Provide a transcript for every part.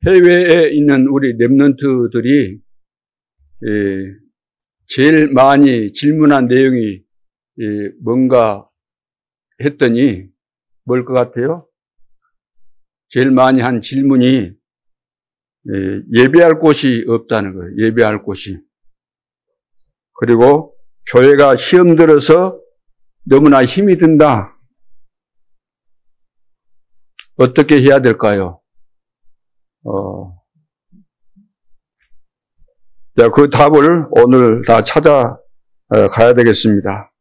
해외에 있는 우리 렘넌트들이 제일 많이 질문한 내용이 뭔가 했더니 뭘 것 같아요? 제일 많이 한 질문이 예배할 곳이 없다는 거예요. 예배할 곳이. 그리고 교회가 시험 들어서 너무나 힘이 든다. 어떻게 해야 될까요? 자, 그 답을 오늘 다 찾아가야 되겠습니다.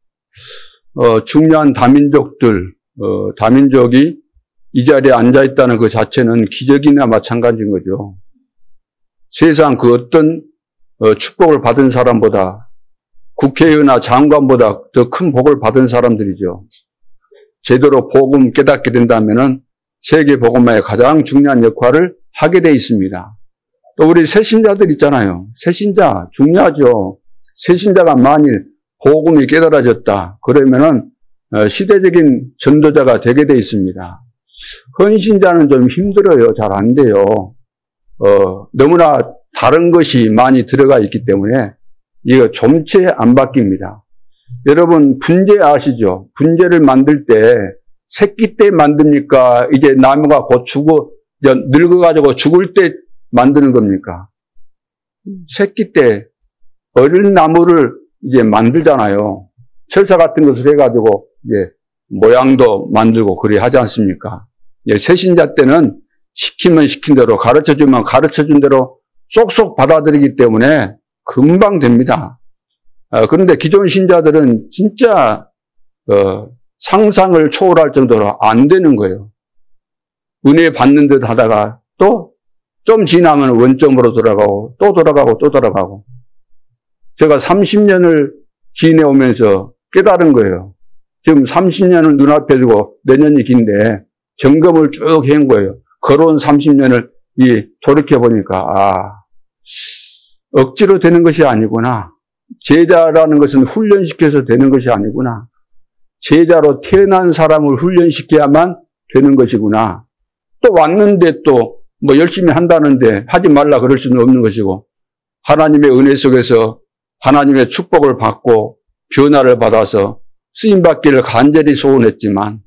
중요한 다민족들, 다민족이 이 자리에 앉아있다는 그 자체는 기적이나 마찬가지인 거죠. 세상 그 어떤 축복을 받은 사람보다 국회의원이나 장관보다 더 큰 복을 받은 사람들이죠. 제대로 복음 깨닫게 된다면은 세계 복음화의 가장 중요한 역할을 하게 돼 있습니다. 또 우리 새신자들 있잖아요. 새신자 중요하죠. 새신자가 만일 복음이 깨달아졌다 그러면은 시대적인 전도자가 되게 돼 있습니다. 헌신자는 좀 힘들어요. 잘 안 돼요. 너무나 다른 것이 많이 들어가 있기 때문에 이거 좀체 안 바뀝니다. 여러분 분재 아시죠? 분재를 만들 때 새끼 때 만듭니까? 이제 나무가 곧 늙어가지고 죽을 때 만드는 겁니까? 새끼 때 어린 나무를 이제 만들잖아요. 철사 같은 것을 해가지고 이제 모양도 만들고 그래 하지 않습니까? 새신자 때는 시키면 시킨 대로 가르쳐주면 가르쳐준 대로 쏙쏙 받아들이기 때문에 금방 됩니다. 그런데 기존 신자들은 진짜 상상을 초월할 정도로 안 되는 거예요. 은혜 받는 듯 하다가 또 좀 지나면 원점으로 돌아가고 또 돌아가고 또 돌아가고. 제가 30년을 지내오면서 깨달은 거예요. 지금 30년을 눈앞에 두고 내년이 긴데 점검을 쭉 한 거예요. 걸어온 30년을 돌이켜보니까 억지로 되는 것이 아니구나. 제자라는 것은 훈련시켜서 되는 것이 아니구나. 제자로 태어난 사람을 훈련시켜야만 되는 것이구나. 또 왔는데 또 열심히 한다는데 하지 말라 그럴 수는 없는 것이고 하나님의 은혜 속에서 하나님의 축복을 받고 변화를 받아서 쓰임받기를 간절히 소원했지만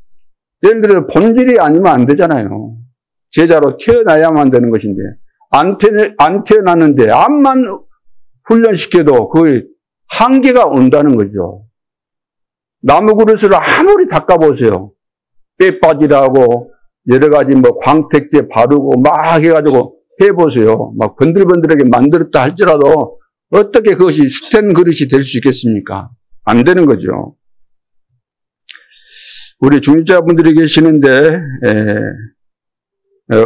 예를 들어 본질이 아니면 안 되잖아요. 제자로 태어나야만 되는 것인데 안 태어났는데 암만 훈련시켜도 그 한계가 온다는 거죠. 나무 그릇을 아무리 닦아보세요. 때 빠지라고 여러 가지 광택제 바르고 막 해가지고 해보세요. 막 번들번들하게 만들었다 할지라도 어떻게 그것이 스텐 그릇이 될 수 있겠습니까? 안 되는 거죠. 우리 중직자분들이 계시는데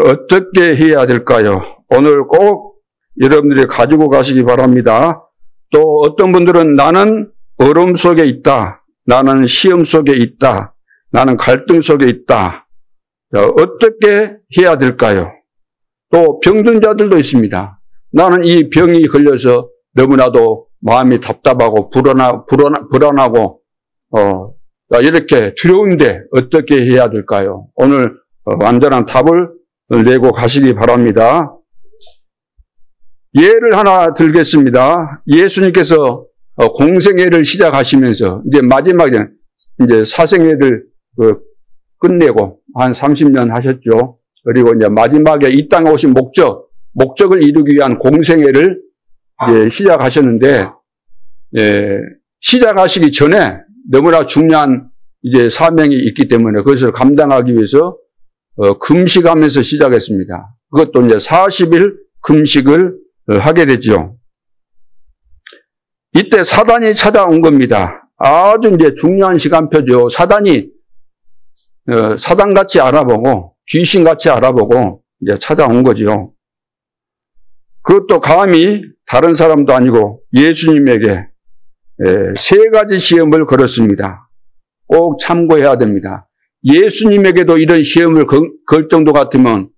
어떻게 해야 될까요? 오늘 꼭 여러분들이 가지고 가시기 바랍니다. 또 어떤 분들은 나는 어려움 속에 있다. 나는 시험 속에 있다. 나는 갈등 속에 있다. 어떻게 해야 될까요? 또 병든 자들도 있습니다. 나는 이 병이 걸려서 너무나도 마음이 답답하고 불안하고 이렇게 두려운데 어떻게 해야 될까요? 오늘 완전한 답을 내고 가시기 바랍니다. 예를 하나 들겠습니다. 예수님께서 공생애를 시작하시면서 이제 마지막에 이제 사생애를 끝내고 한 30년 하셨죠. 그리고 이제 마지막에 이 땅에 오신 목적을 이루기 위한 공생애를 이제 시작하셨는데 시작하시기 전에 너무나 중요한 이제 사명이 있기 때문에 그것을 감당하기 위해서 금식하면서 시작했습니다. 그것도 이제 40일 금식을 하게 됐죠. 이때 사단이 찾아온 겁니다. 아주 이제 중요한 시간표죠. 사단이 사단같이 알아보고 귀신같이 알아보고 이제 찾아온 거죠. 그것도 감히 다른 사람도 아니고 예수님에게 3가지 시험을 걸었습니다. 꼭 참고해야 됩니다. 예수님에게도 이런 시험을 걸 정도 같으면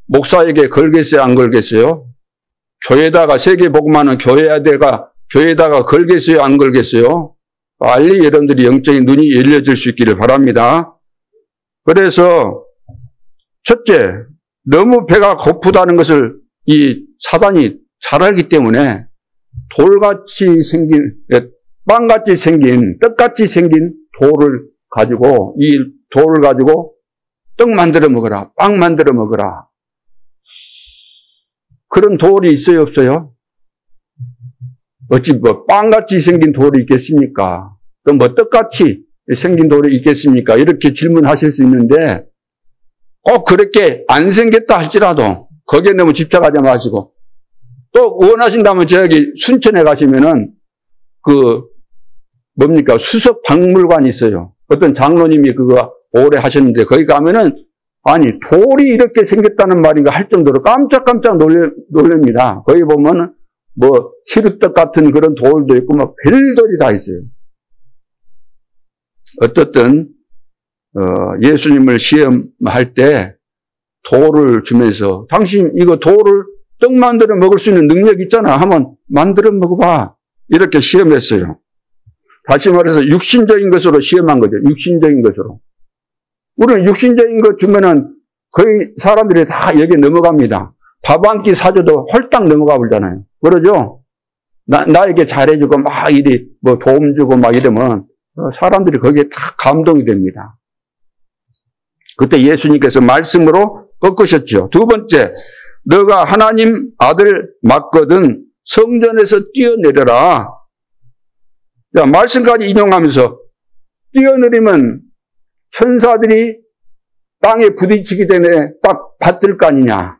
목사에게 걸겠어요? 안 걸겠어요? 교회에다가 세계복음하는 교회에다가 걸겠어요? 안 걸겠어요? 빨리 여러분들이 영적인 눈이 열려질 수 있기를 바랍니다. 그래서 첫째, 너무 배가 고프다는 것을 이 사단이 잘 알기 때문에 돌같이 생긴, 빵같이 생긴, 떡같이 생긴 돌을 가지고, 이 돌을 가지고 떡 만들어 먹어라, 빵 만들어 먹어라. 그런 돌이 있어요, 없어요? 어찌 뭐 빵같이 생긴 돌이 있겠습니까? 또 뭐 떡같이 생긴 돌이 있겠습니까? 이렇게 질문하실 수 있는데 꼭 그렇게 안 생겼다 할지라도 거기에 너무 집착하지 마시고, 또 원하신다면 저기 순천에 가시면은 뭡니까? 수석 박물관이 있어요. 어떤 장로님이 그거 오래 하셨는데 거기 가면은 아니 돌이 이렇게 생겼다는 말인가 할 정도로 깜짝깜짝 놀랍니다. 거기 보면은 뭐 시루떡 같은 그런 돌도 있고 막 별돌이 다 있어요. 어떻든 예수님을 시험할 때 돌을 주면서 당신 이거 돌을 떡 만들어 먹을 수 있는 능력 있잖아 하면 만들어 먹어봐 이렇게 시험했어요. 다시 말해서 육신적인 것으로 시험한 거죠. 육신적인 것으로. 우리는 육신적인 것 주면은 거의 사람들이 다 여기에 넘어갑니다. 밥 한 끼 사줘도 홀딱 넘어가 버리잖아요. 그러죠? 나에게 잘해주고 막 이리 뭐 도움 주고 막 이러면 사람들이 거기에 다 감동이 됩니다. 그때 예수님께서 말씀으로 꺾으셨죠. 두 번째, 너가 하나님 아들 맞거든 성전에서 뛰어내려라. 자, 말씀까지 인용하면서 뛰어내리면 천사들이 땅에 부딪히기 전에 딱 받들 거 아니냐.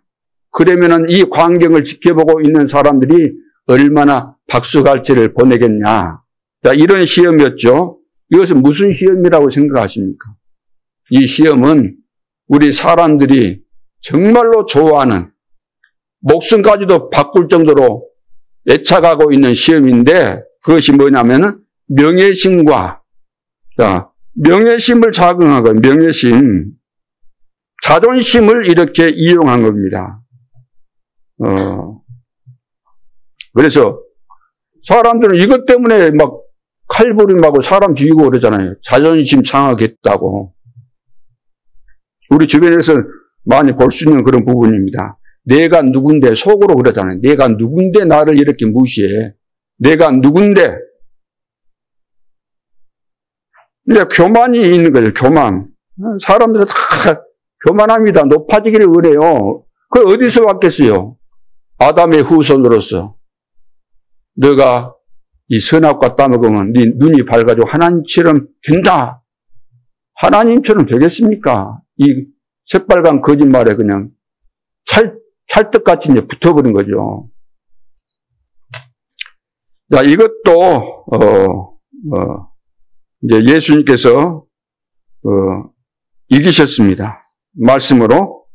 그러면은 이 광경을 지켜보고 있는 사람들이 얼마나 박수갈채를 보내겠냐. 자, 이런 시험이었죠. 이것은 무슨 시험이라고 생각하십니까? 이 시험은 우리 사람들이 정말로 좋아하는 목숨까지도 바꿀 정도로 애착하고 있는 시험인데 그것이 뭐냐면은 명예심과 명예심을 자극하고 명예심, 자존심을 이렇게 이용한 겁니다. 그래서 사람들은 이것 때문에 막 칼부림하고 사람 죽이고 그러잖아요. 자존심 상하겠다고. 우리 주변에서 많이 볼 수 있는 그런 부분입니다. 내가 누군데 속으로 그러잖아요. 내가 누군데 나를 이렇게 무시해. 내가 누군데. 이제 교만이 있는 거죠. 교만. 사람들은 다 교만합니다. 높아지기를 원해요. 그걸 어디서 왔겠어요? 아담의 후손으로서 너가 이 선악과 따먹으면 네 눈이 밝아지고 하나님처럼 된다. 하나님처럼 되겠습니까? 이 새빨간 거짓말에 그냥 찰떡같이 이제 붙어버린 거죠. 자, 이것도 이제 예수님께서 이기셨습니다. 말씀으로.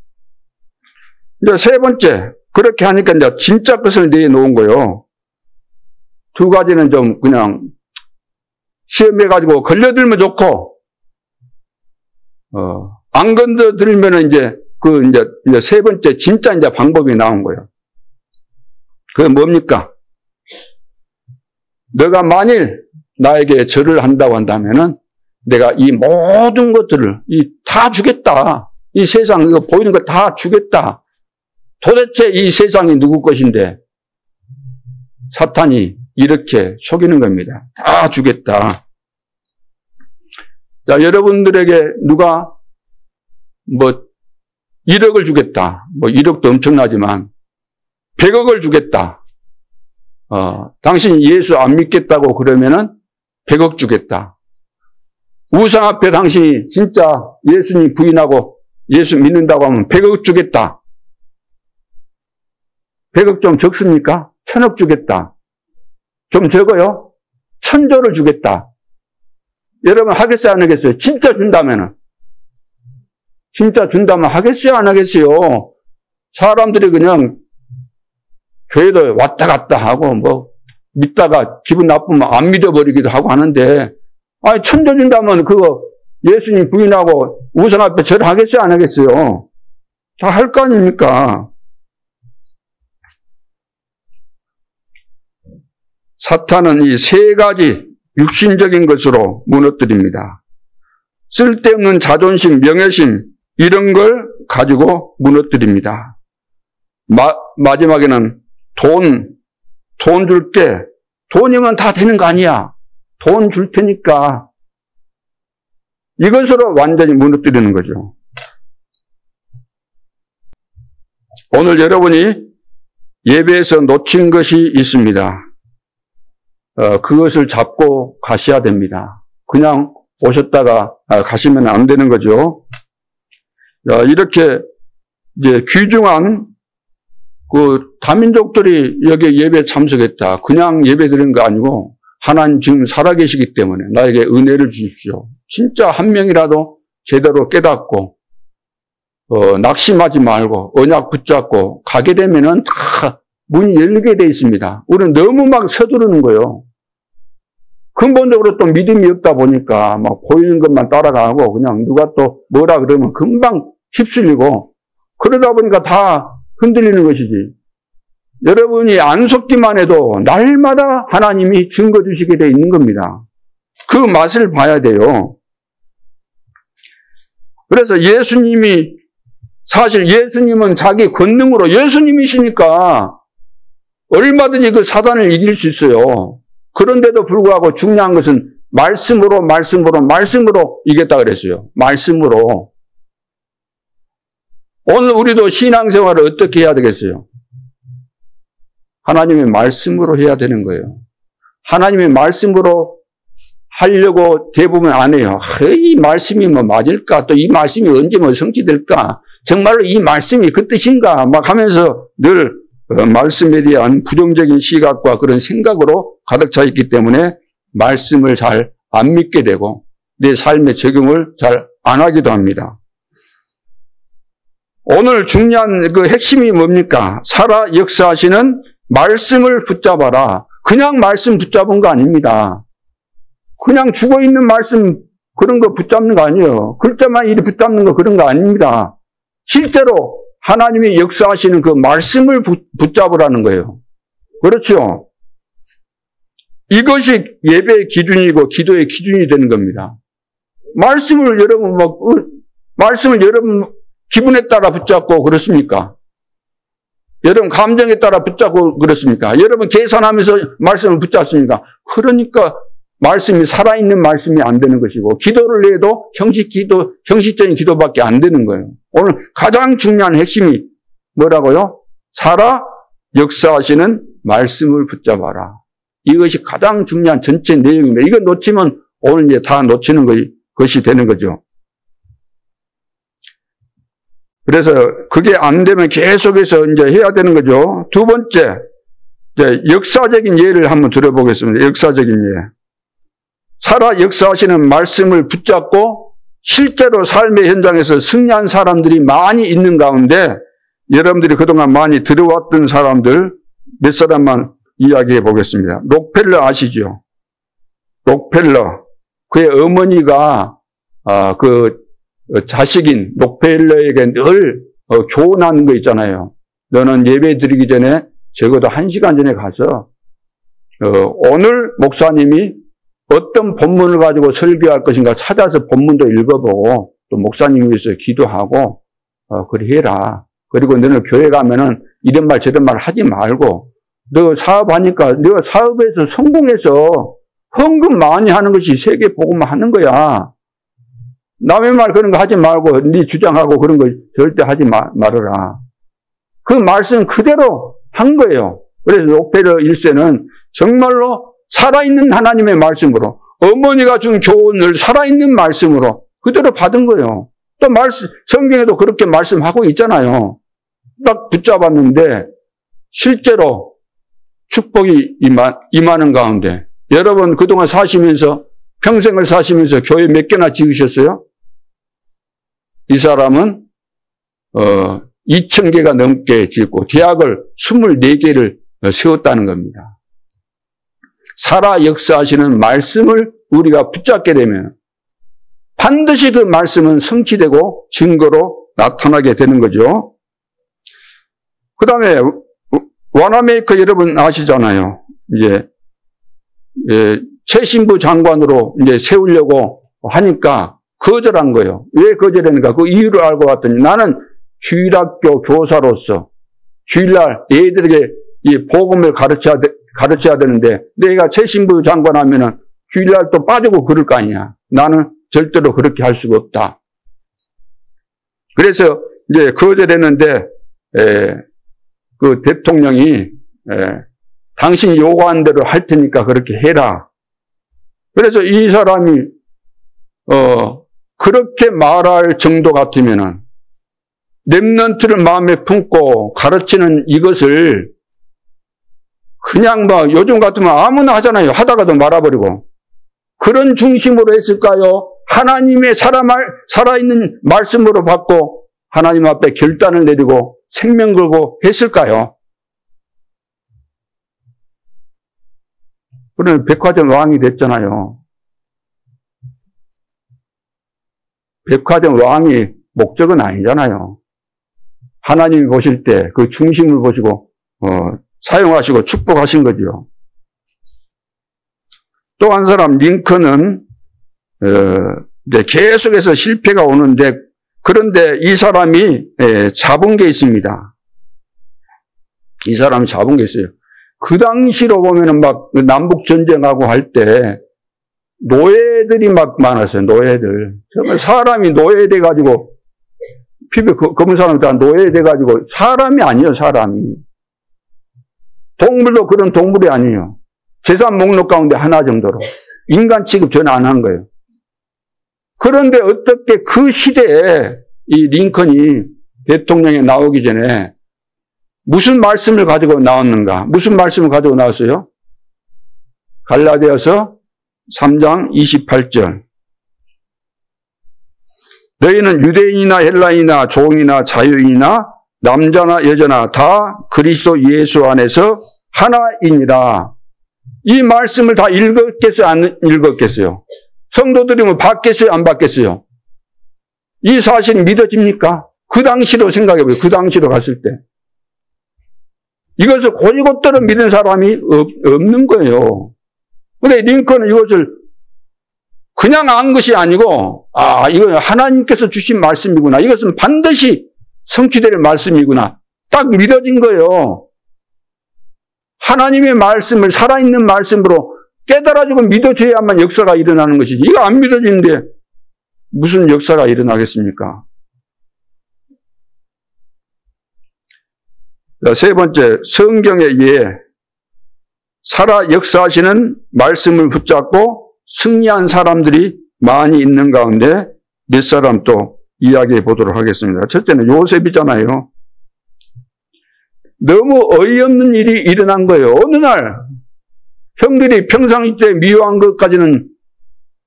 이제 세 번째, 그렇게 하니까 이제 진짜 것을 내놓은 거예요. 두 가지는 좀 그냥 시험해가지고 걸려들면 좋고, 안 건드리면은 이제 이제 세 번째 진짜 이제 방법이 나온 거예요. 그게 뭡니까? 너가 만일 나에게 절을 한다고 한다면은 내가 이 모든 것들을 다 주겠다. 이 세상 이거 보이는 거 다 주겠다. 도대체 이 세상이 누구 것인데 사탄이 이렇게 속이는 겁니다. 다 주겠다. 자, 여러분들에게 누가 뭐 1억을 주겠다. 뭐 1억도 엄청나지만 100억을 주겠다. 당신 예수 안 믿겠다고 그러면은 100억 주겠다. 우상 앞에 당신이 진짜 예수님 부인하고 예수 믿는다고 하면 100억 주겠다. 100억 좀 적습니까? 1000억 주겠다. 좀 적어요? 1000조를 주겠다. 여러분 하겠어요? 안 하겠어요? 진짜 준다면은. 진짜 준다면 하겠어요? 안 하겠어요? 사람들이 그냥 교회도 왔다 갔다 하고 뭐 믿다가 기분 나쁘면 안 믿어버리기도 하고 하는데 아니 1000조 준다면 그거 예수님 부인하고 우상 앞에 절을 하겠어요? 안 하겠어요? 다 할 거 아닙니까? 사탄은 이 세 가지 육신적인 것으로 무너뜨립니다. 쓸데없는 자존심, 명예심 이런 걸 가지고 무너뜨립니다. 마지막에는 돈 줄게. 돈이면 다 되는 거 아니야. 돈 줄 테니까. 이것으로 완전히 무너뜨리는 거죠. 오늘 여러분이 예배에서 놓친 것이 있습니다. 그것을 잡고 가셔야 됩니다. 그냥 오셨다가 가시면 안 되는 거죠. 이렇게 이제 귀중한 그 다민족들이 여기 예배에 참석했다. 그냥 예배 드리는 거 아니고 하나님 지금 살아계시기 때문에 나에게 은혜를 주십시오. 진짜 한 명이라도 제대로 깨닫고 낙심하지 말고 언약 붙잡고 가게 되면은 다 문이 열리게 돼 있습니다. 우리는 너무 막 서두르는 거예요. 근본적으로 또 믿음이 없다 보니까 막 보이는 것만 따라가고 그냥 누가 또 뭐라 그러면 금방 휩쓸리고 그러다 보니까 다 흔들리는 것이지. 여러분이 안 속기만 해도 날마다 하나님이 증거 주시게 돼 있는 겁니다. 그 맛을 봐야 돼요. 그래서 사실 예수님은 자기 권능으로 예수님이시니까 얼마든지 그 사단을 이길 수 있어요. 그런데도 불구하고 중요한 것은 말씀으로 이겼다 그랬어요. 말씀으로. 오늘 우리도 신앙생활을 어떻게 해야 되겠어요? 하나님의 말씀으로 해야 되는 거예요. 하나님의 말씀으로 하려고 대부분 안 해요. 이 말씀이 뭐 맞을까? 또 이 말씀이 언제 뭐 성취될까? 정말로 이 말씀이 그 뜻인가? 막 하면서 늘 말씀에 대한 부정적인 시각과 그런 생각으로 가득 차 있기 때문에 말씀을 잘 안 믿게 되고 내 삶에 적용을 잘 안 하기도 합니다. 오늘 중요한 그 핵심이 뭡니까? 살아 역사하시는 말씀을 붙잡아라. 그냥 말씀 붙잡은 거 아닙니다. 그냥 죽어있는 말씀 그런 거 붙잡는 거 아니에요. 글자만 이리 붙잡는 거 그런 거 아닙니다. 실제로 하나님이 역사하시는 그 말씀을 붙잡으라는 거예요. 그렇죠? 이것이 예배의 기준이고 기도의 기준이 되는 겁니다. 말씀을 여러분 기분에 따라 붙잡고 그렇습니까? 여러분 감정에 따라 붙잡고 그렇습니까? 여러분 계산하면서 말씀을 붙잡습니까? 그러니까 말씀이 살아있는 말씀이 안 되는 것이고 기도를 해도 형식적인 기도밖에 안 되는 거예요. 오늘 가장 중요한 핵심이 뭐라고요? 살아 역사하시는 말씀을 붙잡아라. 이것이 가장 중요한 전체 내용입니다. 이거 놓치면 오늘 이제 다 놓치는 것이 되는 거죠. 그래서 그게 안 되면 계속해서 이제 해야 되는 거죠. 두 번째, 이제 역사적인 예를 한번 들어보겠습니다. 역사적인 예. 살아 역사하시는 말씀을 붙잡고 실제로 삶의 현장에서 승리한 사람들이 많이 있는 가운데 여러분들이 그동안 많이 들어왔던 사람들 몇 사람만 이야기해 보겠습니다. 록펠러 아시죠? 록펠러. 그의 어머니가 그 자식인 록펠러에게 늘 교훈하는 거 있잖아요. 너는 예배 드리기 전에 적어도 1시간 전에 가서 오늘 목사님이 어떤 본문을 가지고 설교할 것인가 찾아서 본문도 읽어보고 또 목사님 위해서 기도하고 그렇게 해라. 그리고 너는 교회 가면은 이런 말 저런 말 하지 말고 너 사업하니까 너가 사업에서 성공해서 헌금 많이 하는 것이 세계 복음을 하는 거야. 남의 말 그런 거 하지 말고 네 주장하고 그런 거 절대 하지 말아라. 그 말씀 그대로 한 거예요. 그래서 록펠러 1세는 정말로 살아있는 하나님의 말씀으로 어머니가 준 교훈을 살아있는 말씀으로 그대로 받은 거예요. 또 성경에도 그렇게 말씀하고 있잖아요. 딱 붙잡았는데 실제로 축복이 임하는 가운데 여러분 그동안 평생을 사시면서 교회 몇 개나 지으셨어요? 이 사람은 2,000개가 넘게 짓고 대학을 24개를 세웠다는 겁니다. 살아 역사하시는 말씀을 우리가 붙잡게 되면 반드시 그 말씀은 성취되고 증거로 나타나게 되는 거죠. 그 다음에 와나메이커 여러분 아시잖아요. 이제 최신부 장관으로 이제 세우려고 하니까 거절한 거예요. 왜 거절했는가? 그 이유를 알고 봤더니 나는 주일학교 교사로서 주일날 애들에게 이 복음을 가르쳐야 되는데 내가 최신부 장관 하면은 주일날 또 빠지고 그럴 거 아니야. 나는 절대로 그렇게 할 수가 없다. 그래서 이제 거절했는데 그 대통령이 당신이 요구한 대로 할 테니까 그렇게 해라. 그래서 이 사람이 그렇게 말할 정도 같으면은 렘넌트를 마음에 품고 가르치는 이것을 그냥 뭐 요즘 같으면 아무나 하잖아요. 하다가도 말아버리고. 그런 중심으로 했을까요? 하나님의 살아있는 말씀으로 받고 하나님 앞에 결단을 내리고 생명 걸고 했을까요? 그러면 백화점 왕이 됐잖아요. 백화점 왕이 목적은 아니잖아요. 하나님이 보실 때 그 중심을 보시고 사용하시고 축복하신 거죠. 또 한 사람 링컨은 이제 계속해서 실패가 오는데 그런데 이 사람이 잡은 게 있습니다. 이 사람이 잡은 게 있어요. 그 당시로 보면은 막 남북 전쟁하고 할 때 노예들이 막 많았어요. 노예들. 정말 사람이 노예돼 가지고 피부 검은 사람이 다 노예돼 가지고 사람이 아니에요. 사람이. 동물도 그런 동물이 아니에요. 재산 목록 가운데 하나 정도로. 인간 취급 전혀 안 한 거예요. 그런데 어떻게 그 시대에 이 링컨이 대통령에 나오기 전에 무슨 말씀을 가지고 나왔는가? 무슨 말씀을 가지고 나왔어요? 갈라디아서 3장 28절. 너희는 유대인이나 헬라인이나 종이나 자유인이나 남자나 여자나 다 그리스도 예수 안에서 하나이니라. 이 말씀을 다 읽었겠어요? 안 읽었겠어요? 성도들이 뭐 받겠어요? 안 받겠어요? 이 사실이 믿어집니까? 그 당시로 생각해보세요. 그 당시로 갔을 때. 이것을 곧이곧대로 믿은 사람이 없는 거예요. 근데 링컨은 이것을 그냥 안 것이 아니고, 이건 하나님께서 주신 말씀이구나. 이것은 반드시 성취될 말씀이구나. 딱 믿어진 거예요. 하나님의 말씀을 살아있는 말씀으로 깨달아지고 믿어져야만 역사가 일어나는 것이지. 이거 안 믿어지는데 무슨 역사가 일어나겠습니까? 세 번째, 성경에 의해 살아 역사하시는 말씀을 붙잡고 승리한 사람들이 많이 있는 가운데 몇 사람 또 이야기해 보도록 하겠습니다. 첫째는 요셉이잖아요. 너무 어이없는 일이 일어난 거예요. 어느 날 형들이 평상시 때 미워한 것까지는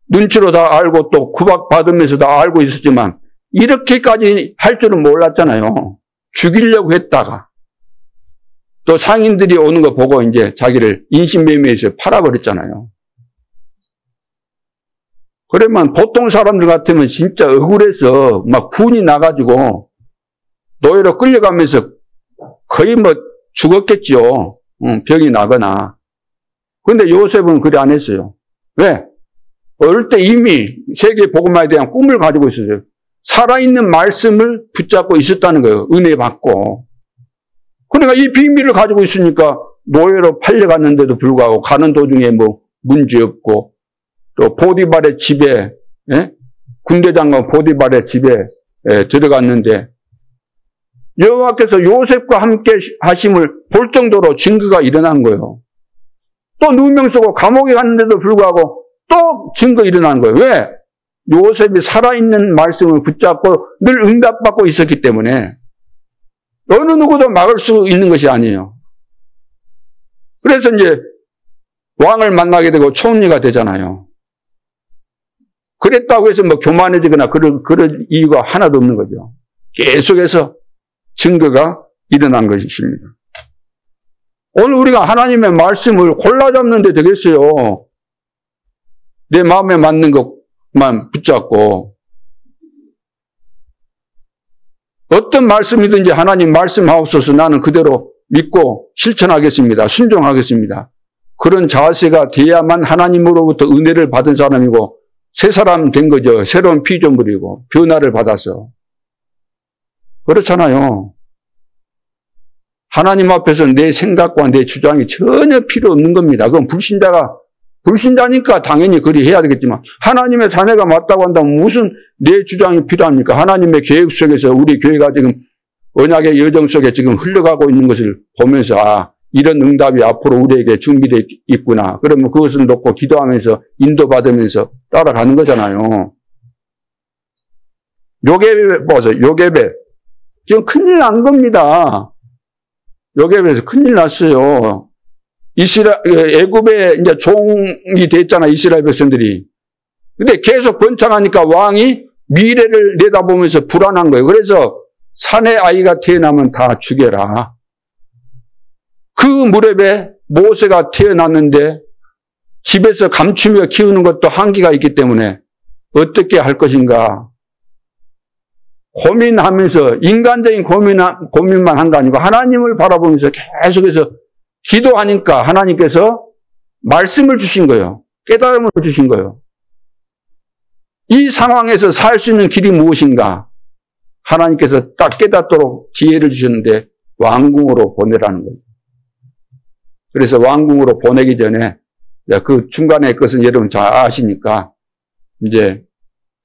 눈치로 다 알고 또 구박받으면서 다 알고 있었지만 이렇게까지 할 줄은 몰랐잖아요. 죽이려고 했다가 또 상인들이 오는 거 보고 이제 자기를 인신매매해서 팔아버렸잖아요. 그러면 보통 사람들 같으면 진짜 억울해서 막 분이 나가지고 노예로 끌려가면서 거의 뭐 죽었겠죠. 병이 나거나. 그런데 요셉은 그래 안 했어요. 왜? 어릴 때 이미 세계 복음화에 대한 꿈을 가지고 있었어요. 살아있는 말씀을 붙잡고 있었다는 거예요. 은혜 받고. 그러니까 이 비밀을 가지고 있으니까 노예로 팔려갔는데도 불구하고 가는 도중에 뭐 문제 없고 또 보디발의 집에 군대 장관 보디발의 집에 들어갔는데 여호와께서 요셉과 함께 하심을 볼 정도로 증거가 일어난 거예요. 또 누명 쓰고 감옥에 갔는데도 불구하고 또 증거 일어난 거예요. 왜? 요셉이 살아있는 말씀을 붙잡고 늘 응답받고 있었기 때문에 어느 누구도 막을 수 있는 것이 아니에요. 그래서 이제 왕을 만나게 되고 총리가 되잖아요. 그랬다고 해서 뭐 교만해지거나 그럴 이유가 하나도 없는 거죠. 계속해서 증거가 일어난 것입니다. 오늘 우리가 하나님의 말씀을 골라 잡는 데 되겠어요. 내 마음에 맞는 것만 붙잡고 어떤 말씀이든지 하나님 말씀하옵소서 나는 그대로 믿고 실천하겠습니다. 순종하겠습니다. 그런 자세가 돼야만 하나님으로부터 은혜를 받은 사람이고 새 사람 된 거죠. 새로운 피조물이고 변화를 받아서. 그렇잖아요. 하나님 앞에서 내 생각과 내 주장이 전혀 필요 없는 겁니다. 그건 불신자니까 당연히 그리 해야 되겠지만 하나님의 자녀가 맞다고 한다면 무슨 내 주장이 필요합니까? 하나님의 계획 속에서 우리 교회가 지금 언약의 여정 속에 지금 흘러가고 있는 것을 보면서 이런 응답이 앞으로 우리에게 준비되어 있구나. 그러면 그것을 놓고 기도하면서 인도받으면서 따라가는 거잖아요. 요괴배 보세요. 요괴배. 지금 큰일 난 겁니다. 요괴배에서 큰일 났어요. 애굽에 이제 종이 됐잖아, 이스라엘 백성들이. 근데 계속 번창하니까 왕이 미래를 내다보면서 불안한 거예요. 그래서 산에 아이가 태어나면 다 죽여라. 그 무렵에 모세가 태어났는데 집에서 감추며 키우는 것도 한계가 있기 때문에 어떻게 할 것인가 고민하면서 인간적인 고민만 한 거 아니고 하나님을 바라보면서 계속해서 기도하니까 하나님께서 말씀을 주신 거예요. 깨달음을 주신 거예요. 이 상황에서 살 수 있는 길이 무엇인가? 하나님께서 딱 깨닫도록 지혜를 주셨는데 왕궁으로 보내라는 거예요. 그래서 왕궁으로 보내기 전에 그 중간의 것은 여러분 잘 아시니까 이제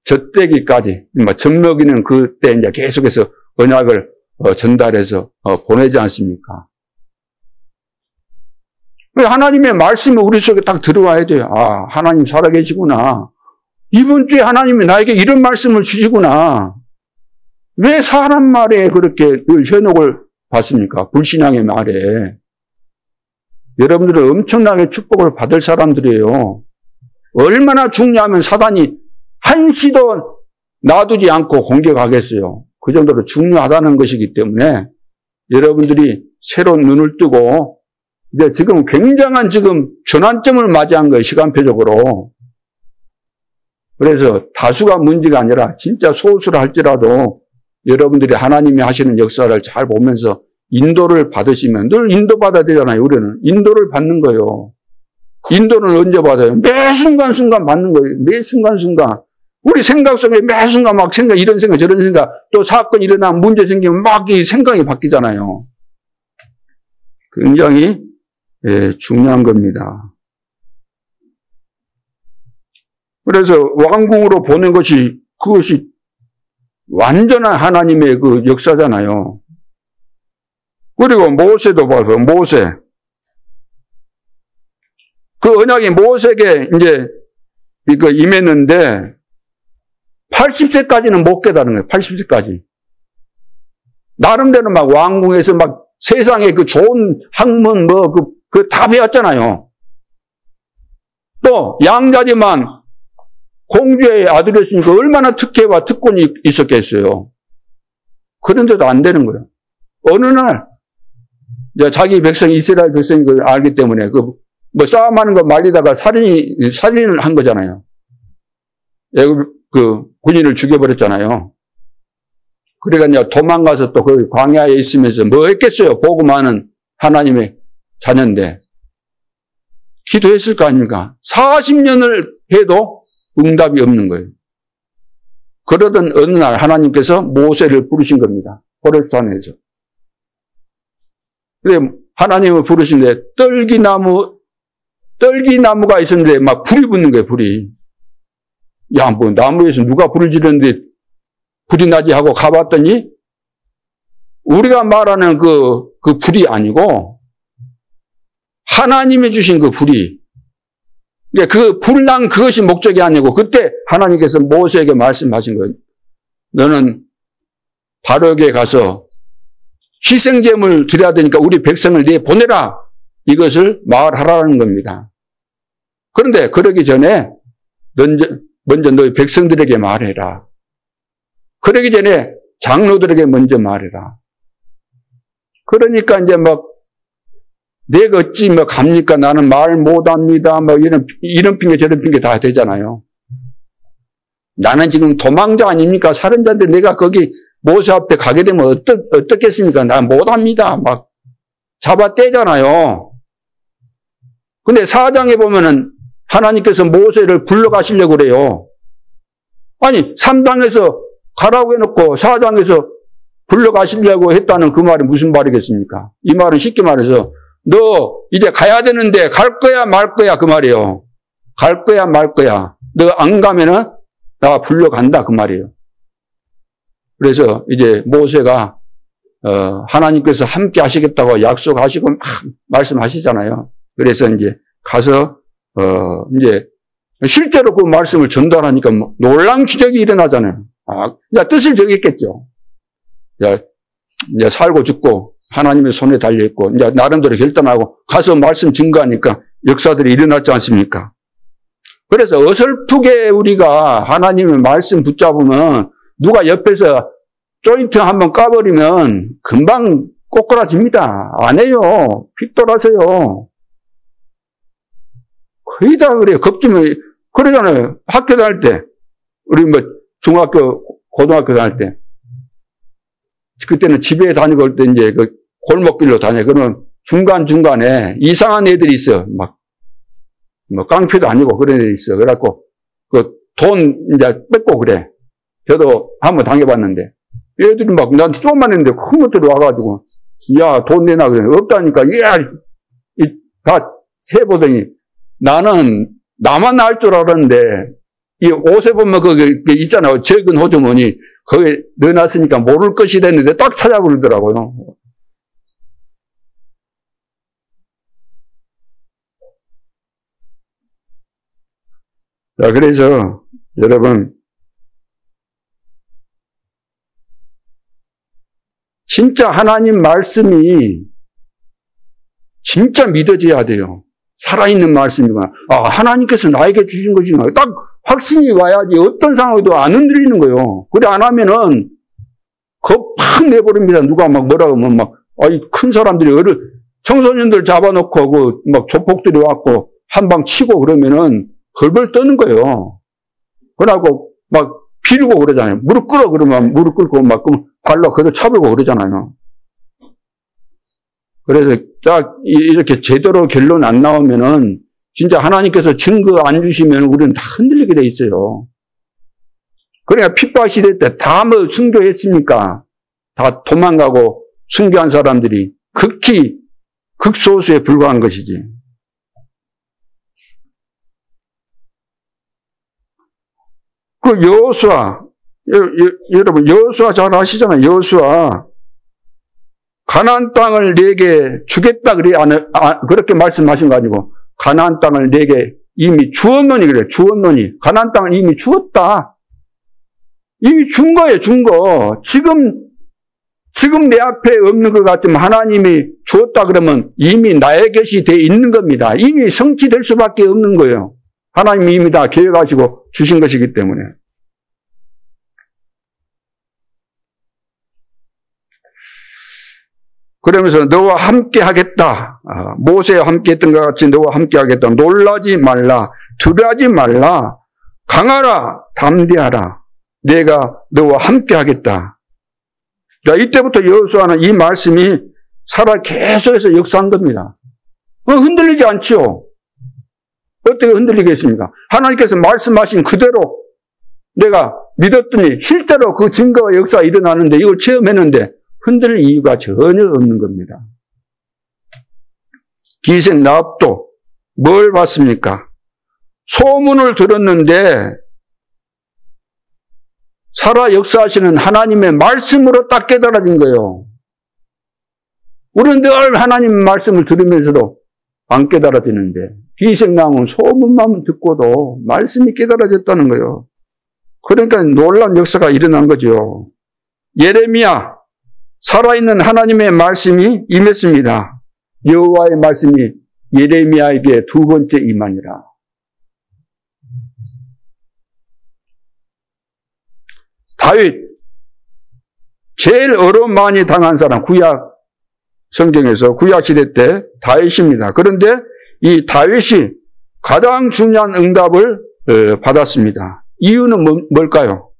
젖대기까지 젖먹이는 그때 이제 계속해서 언약을 전달해서 보내지 않습니까? 하나님의 말씀이 우리 속에 딱 들어와야 돼요. 아, 하나님 살아계시구나. 이번 주에 하나님이 나에게 이런 말씀을 주시구나. 왜 사람 말에 그렇게 늘 현혹을 받습니까? 불신앙의 말에. 여러분들은 엄청나게 축복을 받을 사람들이에요. 얼마나 중요하면 사단이 한시도 놔두지 않고 공격하겠어요. 그 정도로 중요하다는 것이기 때문에 여러분들이 새로운 눈을 뜨고 이제 지금 굉장한 전환점을 맞이한 거예요. 시간표적으로. 그래서 다수가 문제가 아니라 진짜 소수라 할지라도 여러분들이 하나님이 하시는 역사를 잘 보면서 인도를 받으시면 늘 인도받아야 되잖아요. 우리는 인도를 받는 거예요. 인도는 언제 받아요? 매 순간순간 받는 거예요. 매 순간순간. 우리 생각 속에 매 순간 막 이런 생각 저런 생각 또 사건이 일어나면 문제 생기면 막 이 생각이 바뀌잖아요. 굉장히 중요한 겁니다. 그래서 왕궁으로 보낸 그것이 완전한 하나님의 그 역사잖아요. 그리고 모세도 봐서 모세. 그 언약이 모세에게 이제 이거 임했는데 80세까지는 못 깨달은 거예요. 80세까지. 나름대로 막 왕궁에서 막 세상에 그 좋은 학문 그 다 배웠잖아요. 또 양자지만 공주의 아들이었으니까 얼마나 특혜와 특권이 있었겠어요. 그런데도 안 되는 거예요. 어느 날 자기 백성 이스라엘 백성이 그걸 알기 때문에 뭐 싸움하는 거 말리다가 살인을 한 거잖아요. 그 군인을 죽여버렸잖아요. 그러니까 이제 도망가서 또 그 광야에 있으면서 뭐 했겠어요? 복음하는 하나님의 자녀인데 기도했을 거 아닙니까? 40년을 해도 응답이 없는 거예요. 그러던 어느 날 하나님께서 모세를 부르신 겁니다. 호렙산에서. 그래 하나님을 부르시는데 떨기나무가 있었는데 막 불이 붙는 거예요. 불이. 야, 뭐 나무에서 누가 불을 지르는데 불이 나지 하고 가봤더니 우리가 말하는 그 불이 아니고 하나님이 주신 그 불이. 그 불난 그것이 목적이 아니고 그때 하나님께서 모세에게 말씀하신 거예요. 너는 바로에게 가서 희생제물 드려야 되니까 우리 백성을 내보내라. 이것을 말하라는 겁니다. 그런데 그러기 전에 먼저 너희 백성들에게 말해라. 그러기 전에 장로들에게 먼저 말해라. 그러니까 이제 막 내가 어찌 뭐 갑니까? 나는 말 못합니다. 뭐 이런 핑계 저런 핑계 다 되잖아요. 나는 지금 도망자 아닙니까? 살인자인데 내가 거기 모세 앞에 가게 되면 어떻겠습니까? 나 못합니다. 막 잡아떼잖아요. 근데 4장에 보면은 하나님께서 모세를 불러가시려고 그래요. 아니 3장에서 가라고 해놓고 4장에서 불러가시려고 했다는 그 말이 무슨 말이겠습니까? 이 말은 쉽게 말해서 너 이제 가야 되는데 갈 거야 말 거야 그 말이에요. 갈 거야 말 거야. 너 안 가면은 나 불러간다 그 말이에요. 그래서 이제 모세가 하나님께서 함께 하시겠다고 약속하시고 막 말씀하시잖아요. 그래서 이제 가서 이제 실제로 그 말씀을 전달하니까 놀라운 기적이 일어나잖아요. 이제 뜻을 정했겠죠. 이제 살고 죽고 하나님의 손에 달려있고 이제 나름대로 결단하고 가서 말씀 증거하니까 역사들이 일어났지 않습니까? 그래서 어설프게 우리가 하나님의 말씀 붙잡으면 누가 옆에서 조인트 한번 까버리면 금방 꼬꾸라집니다. 안 해요. 핏돌아서요. 거의 다 그래요. 겁주면 그러잖아요. 학교 다닐 때 우리 뭐 중학교 고등학교 다닐 때 그때는 집에 다니고 올 때 이제 그 골목길로 다녀. 그러면 중간중간에 이상한 애들이 있어. 막 뭐 깡패도 아니고 그런 애들이 있어. 그래갖고 그 돈 이제 뺏고 그래. 저도 한번 당해봤는데 애들이 막 난 조금만 했는데 큰 것들이 와가지고 야 돈 내놔 그래. 없다니까 야 다 세보더니 나는 나만 알 줄 알았는데 이 옷에 보면 그 있잖아요. 적은 호주머니 거기에 넣어놨으니까 모를 것이 됐는데 딱 찾아버리더라고요. 자, 그래서 여러분 진짜 하나님 말씀이 진짜 믿어져야 돼요. 살아있는 말씀이구나. 하나님께서 나에게 주신 것이구나. 딱 확신이 와야지 어떤 상황에도 안 흔들리는 거예요. 그래 안 하면은 겁 팍 내버립니다. 누가 막 뭐라고 하면 막 큰 사람들이 청소년들 잡아놓고 막 조폭들이 왔고 한 방 치고 그러면은 벌벌 떠는 거예요. 그러고 막 비르고 그러잖아요. 무릎 꿇어 그러면 무릎 꿇고 막 발로 그대로 차불고 그러잖아요. 그래서 딱 이렇게 제대로 결론 안 나오면은 진짜 하나님께서 증거 안 주시면 우리는 다 흔들리게 돼 있어요. 그러니까 핍박 시대 때 다 뭐 순교했습니까? 다 도망가고 순교한 사람들이 극히 극소수에 불과한 것이지. 그 여호수아, 여러분 여호수아 잘 아시잖아요. 여호수아 가나안 땅을 내게 주겠다 그렇게 말씀하신 거 아니고 가나안 땅을 내게 이미 주었노니 그래. 주었노니 가나안 땅을 이미 주었다. 이미 준 거예요. 준 거. 지금 내 앞에 없는 것 같지만 하나님이 주었다 그러면 이미 나의 것이 돼 있는 겁니다. 이미 성취될 수밖에 없는 거예요. 하나님이 이미 다 계획하시고 주신 것이기 때문에. 그러면서 너와 함께 하겠다. 모세와 함께 했던 것 같이 너와 함께 하겠다. 놀라지 말라. 두려워하지 말라. 강하라. 담대하라. 내가 너와 함께 하겠다. 자, 이때부터 여호수아는 이 말씀이 살아 계속해서 역사한 겁니다. 흔들리지 않지요. 어떻게 흔들리겠습니까? 하나님께서 말씀하신 그대로 내가 믿었더니 실제로 그 증거와 역사가 일어나는데 이걸 체험했는데 흔들릴 이유가 전혀 없는 겁니다. 기생 라합도 뭘 봤습니까? 소문을 들었는데 살아 역사하시는 하나님의 말씀으로 딱 깨달아진 거예요. 우리는 늘 하나님 말씀을 들으면서도 안 깨달아지는데 기생남은 소문만 듣고도 말씀이 깨달아졌다는 거예요. 그러니까 놀라운 역사가 일어난 거죠. 예레미야 살아있는 하나님의 말씀이 임했습니다. 여호와의 말씀이 예레미야에게 두 번째 임하니라. 다윗 제일 어려움 많이 당한 사람 구약 성경에서 구약 시대 때 다윗입니다. 그런데 이 다윗이 가장 중요한 응답을 받았습니다. 이유는 뭘까요?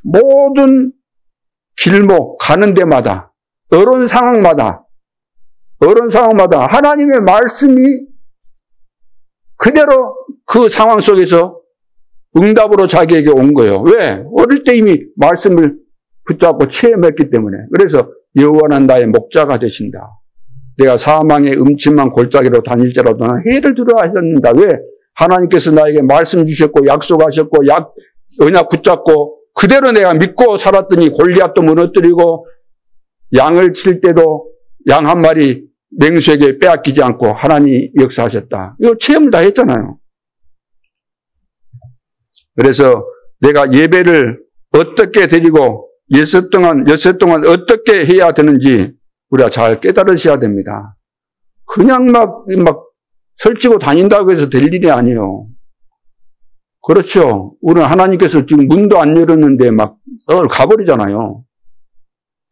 모든 길목 가는 데마다 어려운 상황마다 하나님의 말씀이 그대로 그 상황 속에서 응답으로 자기에게 온 거예요. 왜? 어릴 때 이미 말씀을 붙잡고 체험했기 때문에. 그래서 여호와는 나의 목자가 되신다. 내가 사망의 음침한 골짜기로 다닐지라도 나는 해를 두려 하셨는다. 왜? 하나님께서 나에게 말씀 주셨고 약속하셨고 언약 붙잡고 그대로 내가 믿고 살았더니 골리앗도 무너뜨리고 양을 칠 때도 양 한 마리 맹수에게 빼앗기지 않고 하나님이 역사하셨다. 이거 체험을 다 했잖아요. 그래서 내가 예배를 어떻게 드리고 엿새 동안 어떻게 해야 되는지 우리가 잘 깨달으셔야 됩니다. 그냥 막 설치고 다닌다고 해서 될 일이 아니에요. 그렇죠. 우리는 하나님께서 지금 문도 안 열었는데 막 가버리잖아요.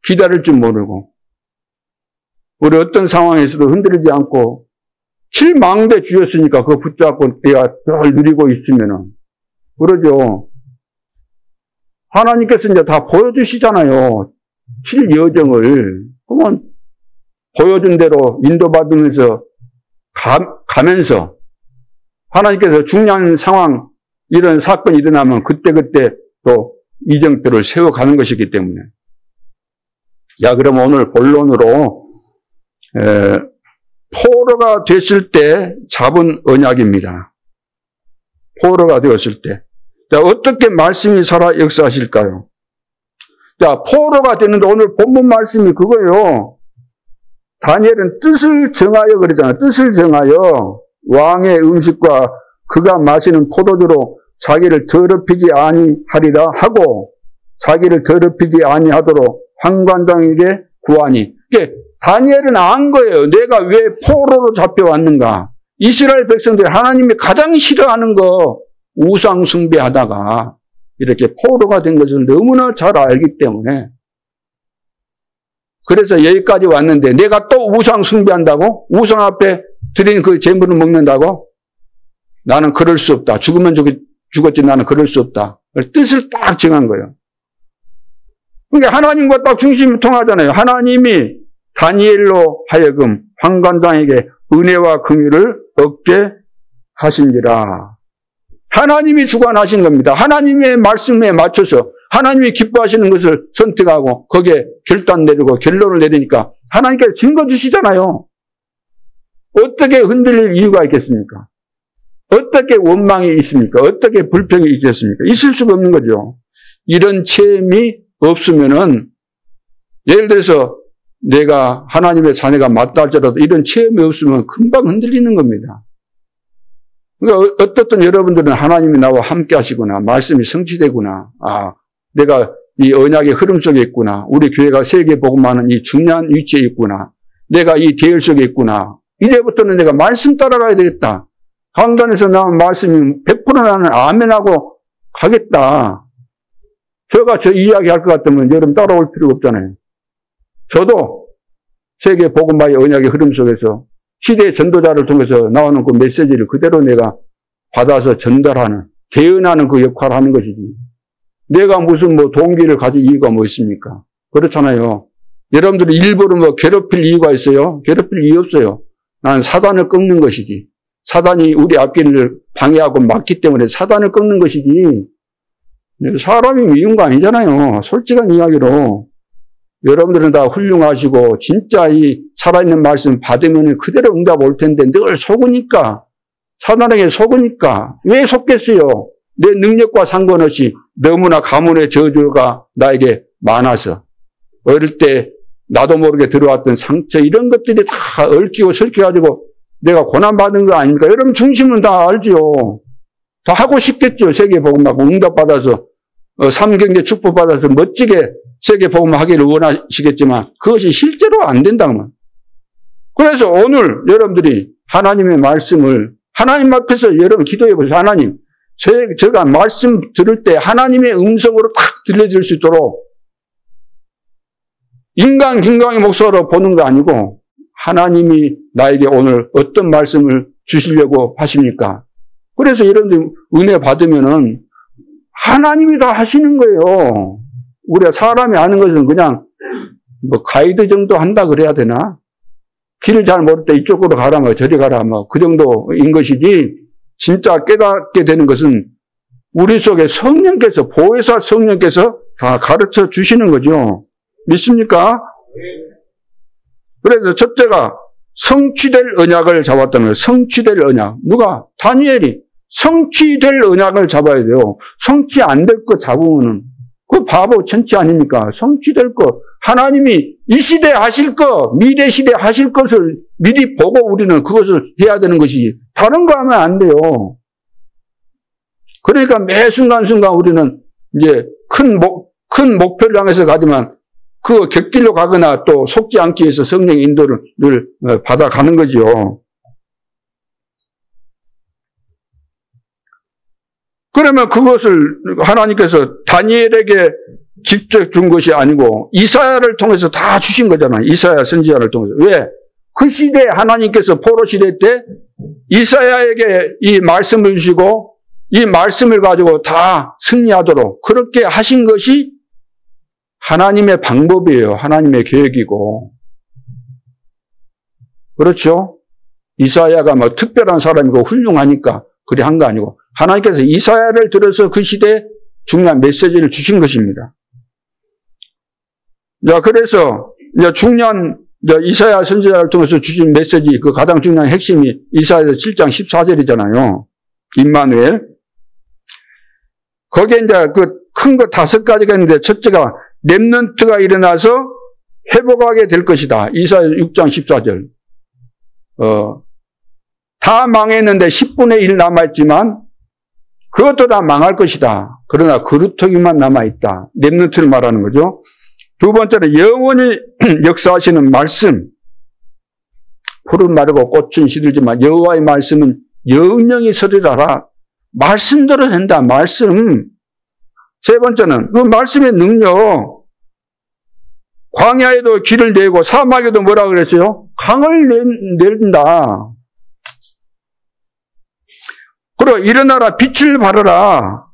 기다릴 줄 모르고. 우리 어떤 상황에서도 흔들리지 않고 칠망대 주셨으니까 그거 붙잡고 내가 늘 누리고 있으면은 그러죠. 하나님께서 이제 다 보여주시잖아요. 칠여정을. 그러면 보여준 대로 인도받으면서 가면서 하나님께서 중요한 상황 이런 사건이 일어나면 그때그때 또 이정표를 세워가는 것이기 때문에. 자, 그럼 오늘 본론으로 포로가 됐을 때 잡은 언약입니다. 포로가 되었을 때. 자, 어떻게 말씀이 살아 역사하실까요? 자, 포로가 되는데 오늘 본문 말씀이 그거예요. 다니엘은 뜻을 정하여 그러잖아요. 뜻을 정하여 왕의 음식과 그가 마시는 포도주로 자기를 더럽히지 아니하리라 하고 자기를 더럽히지 아니하도록 황관장에게 구하니. 다니엘은 안 거예요. 내가 왜 포로로 잡혀왔는가. 이스라엘 백성들이 하나님이 가장 싫어하는 거 우상 숭배하다가 이렇게 포로가 된 것을 너무나 잘 알기 때문에 그래서 여기까지 왔는데 내가 또 우상 숭배한다고? 우상 앞에 드린 그 제물을 먹는다고? 나는 그럴 수 없다. 죽으면 죽었지 나는 그럴 수 없다. 뜻을 딱 정한 거예요. 그러니까 하나님과 딱 중심이 통하잖아요. 하나님이 다니엘로 하여금 황관장에게 은혜와 긍휼을 얻게 하신지라. 하나님이 주관하신 겁니다. 하나님의 말씀에 맞춰서 하나님이 기뻐하시는 것을 선택하고 거기에 결단 내리고 결론을 내리니까 하나님께서 증거 주시잖아요. 어떻게 흔들릴 이유가 있겠습니까? 어떻게 원망이 있습니까? 어떻게 불평이 있겠습니까? 있을 수가 없는 거죠. 이런 체험이 없으면은 예를 들어서 내가 하나님의 자녀가 맞다 할지라도 이런 체험이 없으면 금방 흔들리는 겁니다. 그러니까 어떻든 여러분들은 하나님이 나와 함께 하시구나. 말씀이 성취되구나. 아, 내가 이 언약의 흐름 속에 있구나. 우리 교회가 세계 복음하는 이 중요한 위치에 있구나. 내가 이 대열 속에 있구나. 이제부터는 내가 말씀 따라가야 되겠다. 강단에서 나온 말씀이 100% 나는 아멘하고 가겠다. 제가 저 이야기 할 것 같으면 여러분 따라올 필요가 없잖아요. 저도 세계 복음화의 언약의 흐름 속에서 시대의 전도자를 통해서 나오는 그 메시지를 그대로 내가 받아서 전달하는, 대언하는 그 역할을 하는 것이지. 내가 무슨 동기를 가질 이유가 뭐 있습니까? 그렇잖아요. 여러분들이 일부러 괴롭힐 이유가 있어요? 괴롭힐 이유 없어요. 난 사단을 꺾는 것이지. 사단이 우리 앞길을 방해하고 막기 때문에 사단을 꺾는 것이지. 사람이 미운 거 아니잖아요. 솔직한 이야기로. 여러분들은 다 훌륭하시고 진짜 이 살아있는 말씀 받으면 그대로 응답 올 텐데 늘 속으니까, 사단에게 속으니까 왜 속겠어요? 내 능력과 상관없이 너무나 가문의 저주가 나에게 많아서 어릴 때 나도 모르게 들어왔던 상처 이런 것들이 다 얽히고 설켜가지고 내가 고난받은 거 아닙니까? 여러분 중심은 다 알죠. 다 하고 싶겠죠. 세계복음하고 응답받아서 삼경제 축복받아서 멋지게 세계복음을 하기를 원하시겠지만 그것이 실제로 안 된다면. 그래서 오늘 여러분들이 하나님의 말씀을 하나님 앞에서 여러분 기도해 보세요. 하나님, 제가 말씀 들을 때 하나님의 음성으로 탁 들려질 수 있도록 인간 김강의 목소리로 보는 거 아니고 하나님이 나에게 오늘 어떤 말씀을 주시려고 하십니까? 그래서 여러분들 은혜 받으면은 하나님이 다 하시는 거예요. 우리가 사람이 아는 것은 그냥 가이드 정도 한다 그래야 되나? 길을 잘 모를 때 이쪽으로 가라, 저리 가라, 그 정도인 것이지, 진짜 깨닫게 되는 것은 우리 속에 성령께서, 보혜사 성령께서 다 가르쳐 주시는 거죠. 믿습니까? 그래서 첫째가 성취될 언약을 잡았다는 거예요. 성취될 언약. 누가? 다니엘이 성취될 언약을 잡아야 돼요. 성취 안 될 거 잡으면은 그 바보 천치 아닙니까? 성취될 거. 하나님이 이 시대에 하실 거, 미래 시대에 하실 것을 미리 보고 우리는 그것을 해야 되는 것이지. 다른 거 하면 안 돼요. 그러니까 매 순간순간 우리는 이제 큰 목표를 향해서 가지만 그 곁길로 가거나 또 속지 않기 위해서 성령의 인도를 받아가는 거죠. 그러면 그것을 하나님께서 다니엘에게 직접 준 것이 아니고 이사야를 통해서 다 주신 거잖아요. 이사야 선지자를 통해서. 왜? 그 시대에 하나님께서 포로 시대 때 이사야에게 이 말씀을 주시고 이 말씀을 가지고 다 승리하도록 그렇게 하신 것이 하나님의 방법이에요. 하나님의 계획이고. 그렇죠? 이사야가 뭐 특별한 사람이고 훌륭하니까 그리 한 거 아니고 하나님께서 이사야를 들어서 그 시대에 중요한 메시지를 주신 것입니다. 자, 그래서 중요한 이사야 선지자를 통해서 주신 메시지 그 가장 중요한 핵심이 이사야서 7장 14절이잖아요. 임마누엘. 거기에 이제 그 큰 거 5가지가 있는데 첫째가 렘넌트가 일어나서 회복하게 될 것이다. 이사야 6장 14절. 다 망했는데 10분의 1 남아있지만 그것도 다 망할 것이다. 그러나 그루터기만 남아있다. 렘넌트를 말하는 거죠. 두 번째는 영원히 역사하시는 말씀. 풀은 마르고 꽃은 시들지만 여호와의 말씀은 영영이 서리라라. 말씀대로 된다. 말씀. 세 번째는 그 말씀의 능력. 광야에도 길을 내고 사막에도 뭐라 그랬어요? 강을 낸다. 그리고 일어나라 빛을 발하라.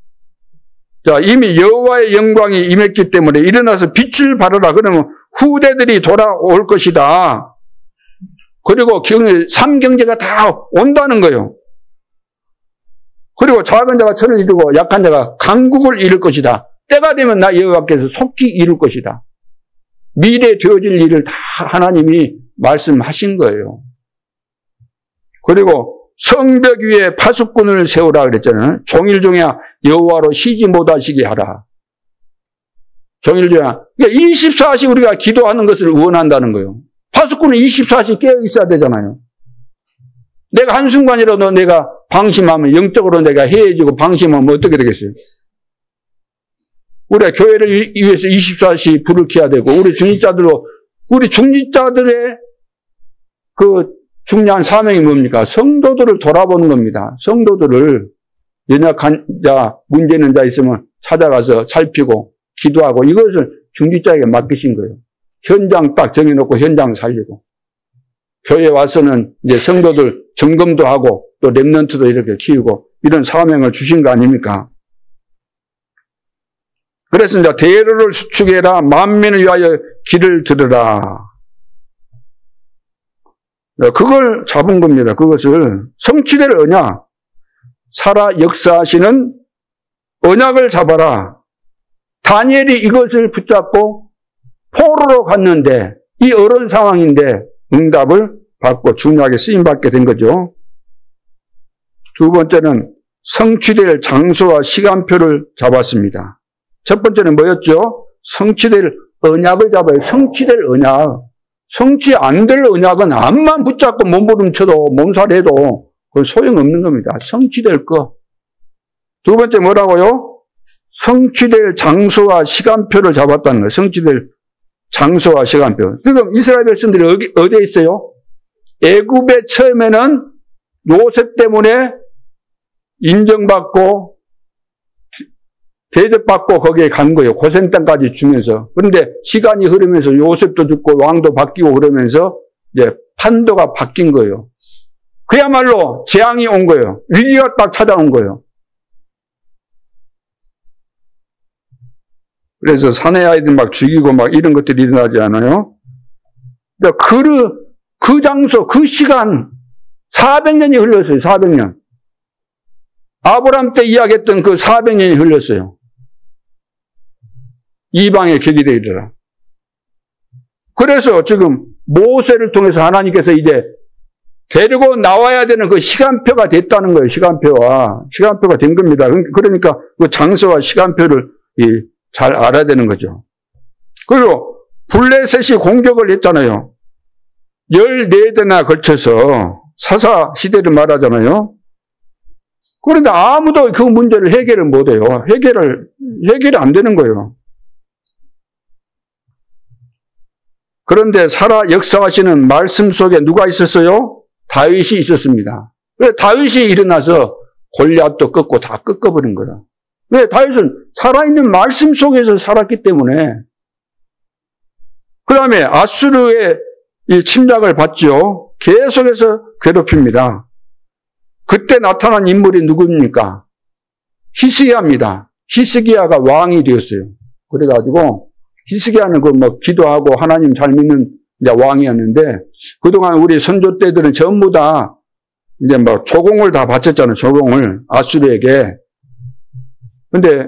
자, 이미 여호와의 영광이 임했기 때문에 일어나서 빛을 발하라. 그러면 후대들이 돌아올 것이다. 그리고 삼경제가 다 온다는 거예요. 그리고 작은 자가 철을 이루고 약한 자가 강국을 이룰 것이다. 때가 되면 나 여호와께서 속히 이룰 것이다. 미래 되어질 일을 다 하나님이 말씀하신 거예요. 그리고 성벽 위에 파수꾼을 세우라 그랬잖아요. 종일종야 여호와로 쉬지 못하시게 하라. 종일종야. 그러니까 24시 우리가 기도하는 것을 원한다는 거예요. 파수꾼은 24시 깨어 있어야 되잖아요. 내가 한순간이라도 내가 방심하면 영적으로 내가 해해지고 방심하면 어떻게 되겠어요? 우리가 교회를 위해서 24시 불을 켜야 되고 우리 중직자들의 그 중요한 사명이 뭡니까? 성도들을 돌아보는 겁니다. 성도들을 연약한 자, 문제 있는 자 있으면 찾아가서 살피고 기도하고 이것을 중직자에게 맡기신 거예요. 현장 딱 정해놓고 현장 살리고. 교회에 와서는 이제 성도들 점검도 하고 또 렘넌트도 이렇게 키우고 이런 사명을 주신 거 아닙니까? 그래서 이제 대로를 수축해라. 만민을 위하여 길을 들으라. 그걸 잡은 겁니다. 그것을 성취될 언약. 살아 역사하시는 언약을 잡아라. 다니엘이 이것을 붙잡고 포로로 갔는데 이 어려운 상황인데 응답을 받고 중요하게 쓰임받게 된 거죠. 두 번째는 성취될 장소와 시간표를 잡았습니다. 첫 번째는 뭐였죠? 성취될 언약을 잡아요. 성취될 언약. 성취 안 될 언약은 암만 붙잡고 몸부림쳐도 몸살해도 그건 소용없는 겁니다. 성취될 거. 두 번째 뭐라고요? 성취될 장소와 시간표를 잡았다는 거예요. 성취될 장소와 시간표. 지금 이스라엘 백성들이 어디에 있어요? 애굽에 처음에는 요셉 때문에 인정받고 대접받고 거기에 간 거예요. 고생 땅까지 주면서. 그런데 시간이 흐르면서 요셉도 죽고 왕도 바뀌고 그러면서 이제 판도가 바뀐 거예요. 그야말로 재앙이 온 거예요. 위기가 딱 찾아온 거예요. 그래서 사내 아이들 막 죽이고 막 이런 것들이 일어나지 않아요? 그 장소, 그 시간 400년이 흘렀어요. 400년. 아브라함 때 이야기했던 그 400년이 흘렀어요. 이방의 격이 되리라. 그래서 지금 모세를 통해서 하나님께서 이제 데리고 나와야 되는 그 시간표가 됐다는 거예요. 시간표가 된 겁니다. 그러니까 그 장소와 시간표를 잘 알아야 되는 거죠. 그리고 블레셋이 공격을 했잖아요. 14대나 걸쳐서 사사 시대를 말하잖아요. 그런데 아무도 그 문제를 해결을 못해요. 해결이 안 되는 거예요. 그런데 살아 역사하시는 말씀 속에 누가 있었어요? 다윗이 있었습니다. 왜 다윗이 일어나서 골리앗도 꺾고 다 꺾어버린 거야. 왜 다윗은 살아있는 말씀 속에서 살았기 때문에. 그 다음에 아수르의 이 침략을 받죠. 계속해서 괴롭힙니다. 그때 나타난 인물이 누굽니까? 히스기야입니다. 히스기야가 왕이 되었어요. 그래가지고 히스기야는 기도하고 하나님 잘 믿는 왕이었는데 그동안 우리 선조 때들은 전부 다 이제 조공을 다 바쳤잖아요. 조공을 아수르에게. 근데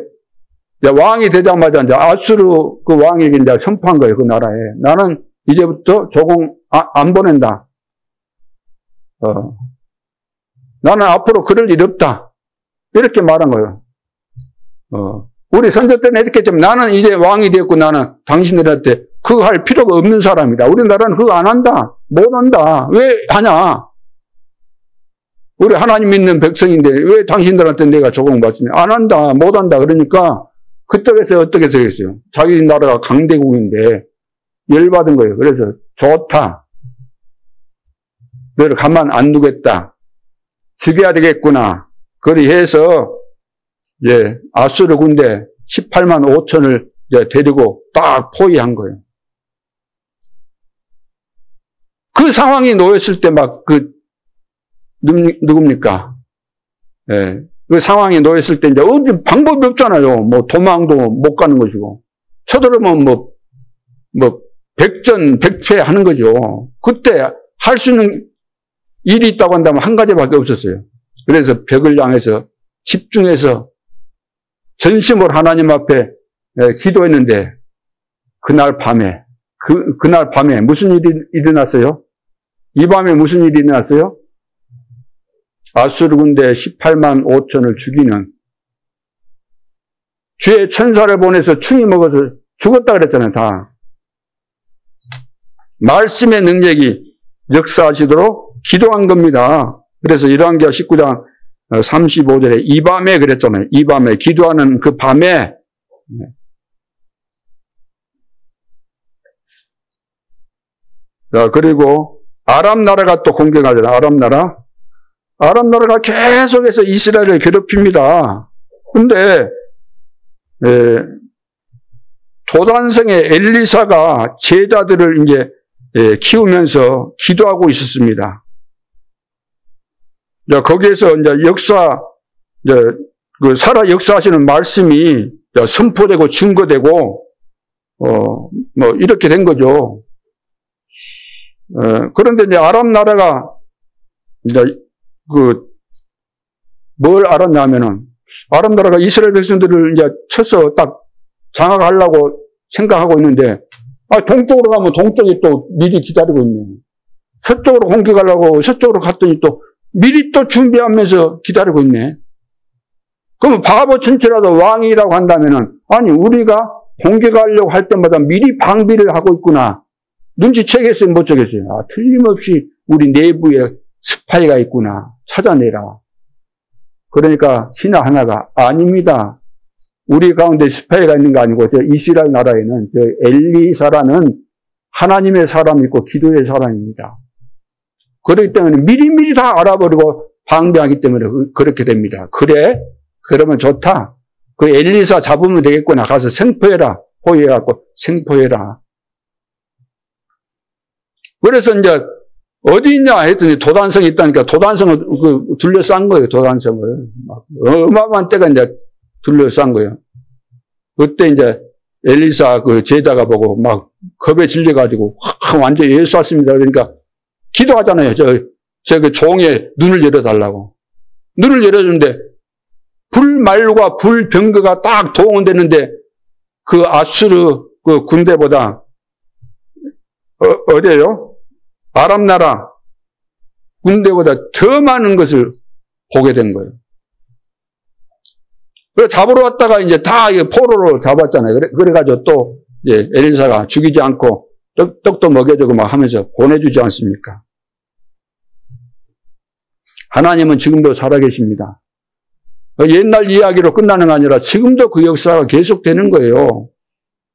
왕이 되자마자 이제 아수르 그 왕에게 이제 선포한 거예요. 그 나라에 나는 이제부터 조공 안 보낸다. 나는 앞으로 그럴 일 없다. 이렇게 말한 거예요. 우리 선조 때는 이렇게 했지만 나는 이제 왕이 되었고 나는 당신들한테 그거 할 필요가 없는 사람이다. 우리나라는 그거 안 한다. 못 한다. 왜 하냐? 우리 하나님 믿는 백성인데 왜 당신들한테 내가 조공받으냐? 안 한다. 못 한다. 그러니까 그쪽에서 어떻게 생겼어요? 자기 나라가 강대국인데 열받은 거예요. 그래서 좋다. 너를 가만 안 두겠다. 죽여야 되겠구나. 그리 해서 아수르 군대 18만 5천을 데리고 딱 포위한 거예요. 그 상황이 놓였을 때 누굽니까? 그 상황이 놓였을 때 이제 방법이 없잖아요. 도망도 못 가는 것이고. 쳐들으면 백전100패 하는 거죠. 그때 할 수 있는 일이 있다고 한다면 한 가지밖에 없었어요. 그래서 벽을 향해서 집중해서 전심으로 하나님 앞에 기도했는데 그날 밤에 무슨 일이 일어났어요? 이 밤에 무슨 일이 일어났어요? 아수르 군대 18만 5천을 죽이는 주의 천사를 보내서 충이 먹어서 죽었다 그랬잖아요. 다. 말씀의 능력이 역사하시도록 기도한 겁니다. 그래서 열왕기하 19장 35절에 이 밤에 그랬잖아요. 이 밤에 기도하는 그 밤에 그리고 아람 나라가 또 공격하잖아요. 아람 나라가 계속해서 이스라엘을 괴롭힙니다. 그런데 도단성의 엘리사가 제자들을 이제 키우면서 기도하고 있었습니다. 거기에서 이제 살아 역사하시는 말씀이 선포되고 증거되고 이렇게 된 거죠. 그런데 이제 아람 나라가 이제 뭘 알았냐면은 아람 나라가 이스라엘 백성들을 이제 쳐서 딱 장악하려고 생각하고 있는데 동쪽으로 가면 동쪽이 또 미리 기다리고 있네. 서쪽으로 공격하려고 서쪽으로 갔더니 또 미리 또 준비하면서 기다리고 있네. 그러면 바보 천치라도 왕이라고 한다면은 아니 우리가 공격하려고 할 때마다 미리 방비를 하고 있구나. 눈치채겠어요? 못 채겠어요? 틀림없이 우리 내부에 스파이가 있구나. 찾아내라. 그러니까 신하 하나가 아닙니다. 우리 가운데 스파이가 있는 거 아니고 저 이스라엘 나라에는 저 엘리사라는 하나님의 사람이 있고 기도의 사람입니다. 그렇기 때문에 미리미리 다 알아버리고 방비하기 때문에 그렇게 됩니다. 그래? 그러면 좋다. 그 엘리사 잡으면 되겠구나. 가서 생포해라. 포위해갖고 생포해라. 그래서 이제 어디 있냐 했더니 도단성이 있다니까 도단성을 둘러싼 거예요. 도단성을. 어마어마한 때가 이제 둘러싼 거예요. 그때 이제 엘리사 그 제자가 보고 막 겁에 질려가지고 완전 예수 왔습니다. 그러니까 기도하잖아요. 저 그 종의 눈을 열어달라고. 눈을 열어주는데 불말과 불병거가 딱 동원됐는데 그 아수르 그 군대보다 어디예요? 아랍 나라 군대보다 더 많은 것을 보게 된 거예요. 그래 잡으러 왔다가 이제 다 포로로 잡았잖아요. 그래가지고 또 엘리사가 죽이지 않고 떡도 먹여주고 막 하면서 보내주지 않습니까? 하나님은 지금도 살아계십니다. 옛날 이야기로 끝나는 게 아니라 지금도 그 역사가 계속되는 거예요.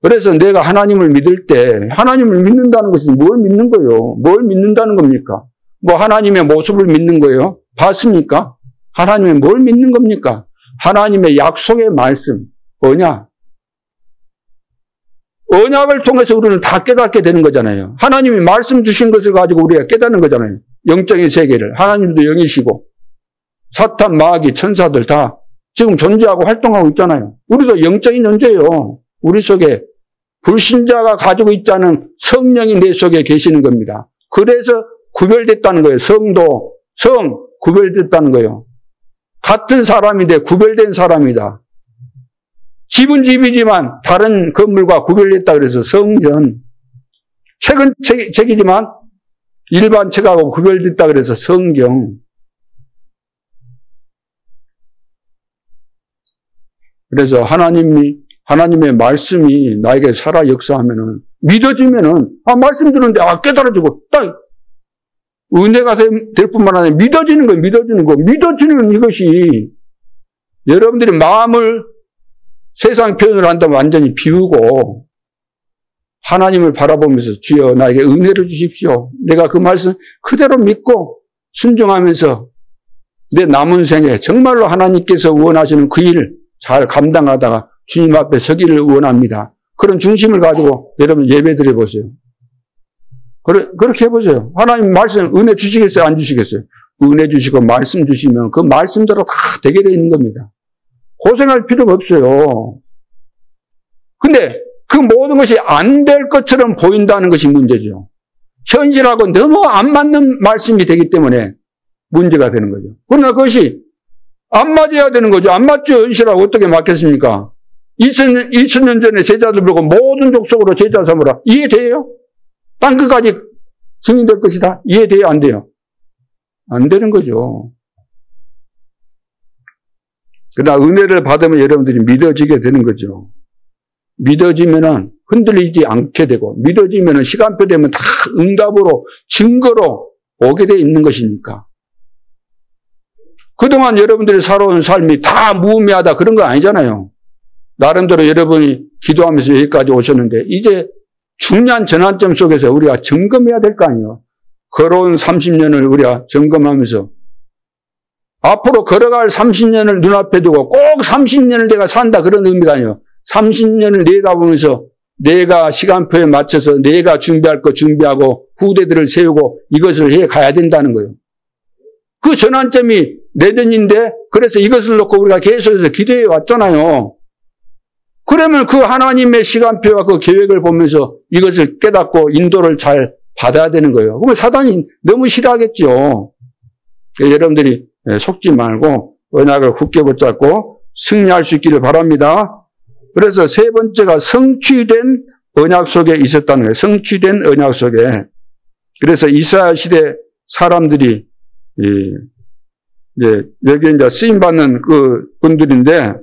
그래서 내가 하나님을 믿을 때 하나님을 믿는다는 것은 뭘 믿는 거예요? 뭘 믿는다는 겁니까? 뭐 하나님의 모습을 믿는 거예요? 봤습니까? 하나님의 뭘 믿는 겁니까? 하나님의 약속의 말씀, 언약을 통해서 우리는 다 깨닫게 되는 거잖아요. 하나님이 말씀 주신 것을 가지고 우리가 깨닫는 거잖아요. 영적인 세계를. 하나님도 영이시고 사탄, 마귀, 천사들 다 지금 존재하고 활동하고 있잖아요. 우리도 영적인 존재예요. 우리 속에 불신자가 가지고 있지 않은 성령이 내 속에 계시는 겁니다. 그래서 구별됐다는 거예요. 성, 구별됐다는 거예요. 같은 사람인데 구별된 사람이다. 집은 집이지만 다른 건물과 구별됐다 그래서 성전. 책은 책이지만 일반 책하고 구별됐다 그래서 성경. 그래서 하나님의 말씀이 나에게 살아 역사하면은, 믿어지면은, 말씀 들었는데, 깨달아지고, 딱, 은혜가 될 뿐만 아니라 믿어지는 거. 믿어지는 이것이, 여러분들이 마음을 세상 표현을 한다면 완전히 비우고, 하나님을 바라보면서, 주여, 나에게 은혜를 주십시오. 내가 그 말씀 그대로 믿고, 순종하면서, 내 남은 생에 정말로 하나님께서 원하시는 그 일을 잘 감당하다가 주님 앞에 서기를 원합니다. 그런 중심을 가지고 여러분 예배 드려보세요. 그렇게 해보세요. 하나님 말씀 은혜 주시겠어요? 안 주시겠어요? 은혜 주시고 말씀 주시면 그 말씀대로 다 되게 되어 있는 겁니다. 고생할 필요가 없어요. 근데 그 모든 것이 안 될 것처럼 보인다는 것이 문제죠. 현실하고 너무 안 맞는 말씀이 되기 때문에 문제가 되는 거죠. 그러나 그것이 안 맞아야 되는 거죠. 안 맞죠. 현실하고 어떻게 맞겠습니까? 2000년 전에 제자들 보고 모든 족속으로 제자 삼으라. 이해돼요? 땅 끝까지 증인될 것이다. 이해돼요? 안 돼요? 안 되는 거죠. 그러나 은혜를 받으면 여러분들이 믿어지게 되는 거죠. 믿어지면은 흔들리지 않게 되고, 믿어지면은 시간표 되면 다 응답으로, 증거로 오게 돼 있는 것이니까. 그동안 여러분들이 살아온 삶이 다 무의미하다 그런 거 아니잖아요. 나름대로 여러분이 기도하면서 여기까지 오셨는데 이제 중요한 전환점 속에서 우리가 점검해야 될 거 아니에요. 걸어온 30년을 우리가 점검하면서 앞으로 걸어갈 30년을 눈앞에 두고 꼭 30년을 내가 산다 그런 의미가 아니에요. 30년을 내다보면서 내가 시간표에 맞춰서 내가 준비할 거 준비하고 후대들을 세우고 이것을 해 가야 된다는 거예요. 그 전환점이 내년인데 그래서 이것을 놓고 우리가 계속해서 기도해 왔잖아요. 그러면 그 하나님의 시간표와 그 계획을 보면서 이것을 깨닫고 인도를 잘 받아야 되는 거예요. 그러면 사단이 너무 싫어하겠죠. 여러분들이 속지 말고 언약을 굳게 붙잡고 승리할 수 있기를 바랍니다. 그래서 세 번째가 성취된 언약 속에 있었다는 거예요. 성취된 언약 속에. 그래서 이스라엘 시대 사람들이 여기 이제 쓰임받는 그 분들인데,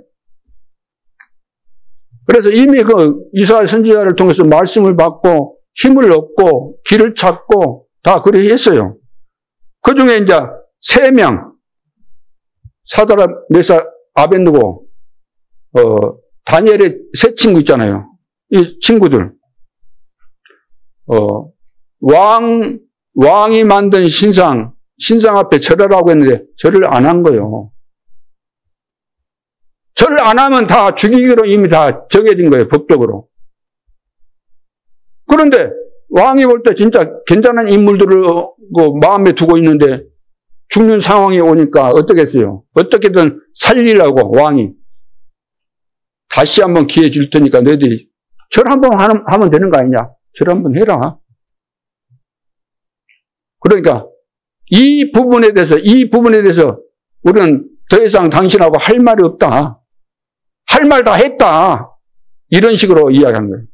그래서 이미 그 이스라엘 선지자를 통해서 말씀을 받고 힘을 얻고 길을 찾고 다 그렇게 했어요. 그 중에 이제 3명, 사드락, 메삭, 아벳느고, 다니엘의 3 친구 있잖아요. 이 친구들. 왕이 만든 신상 앞에 절하라고 했는데 절을 안 한 거예요. 절을 안 하면 다 죽이기로 이미 다 정해진 거예요, 법적으로. 그런데 왕이 볼 때 진짜 괜찮은 인물들을 마음에 두고 있는데 죽는 상황이 오니까 어떻겠어요? 어떻게든 살리려고 왕이 다시 한번 기회 줄 테니까 너희들이 절 한번 하면 되는 거 아니냐? 절 한번 해라. 그러니까 이 부분에 대해서 우리는 더 이상 당신하고 할 말이 없다. 할 말 다 했다. 이런 식으로 이야기한 거예요.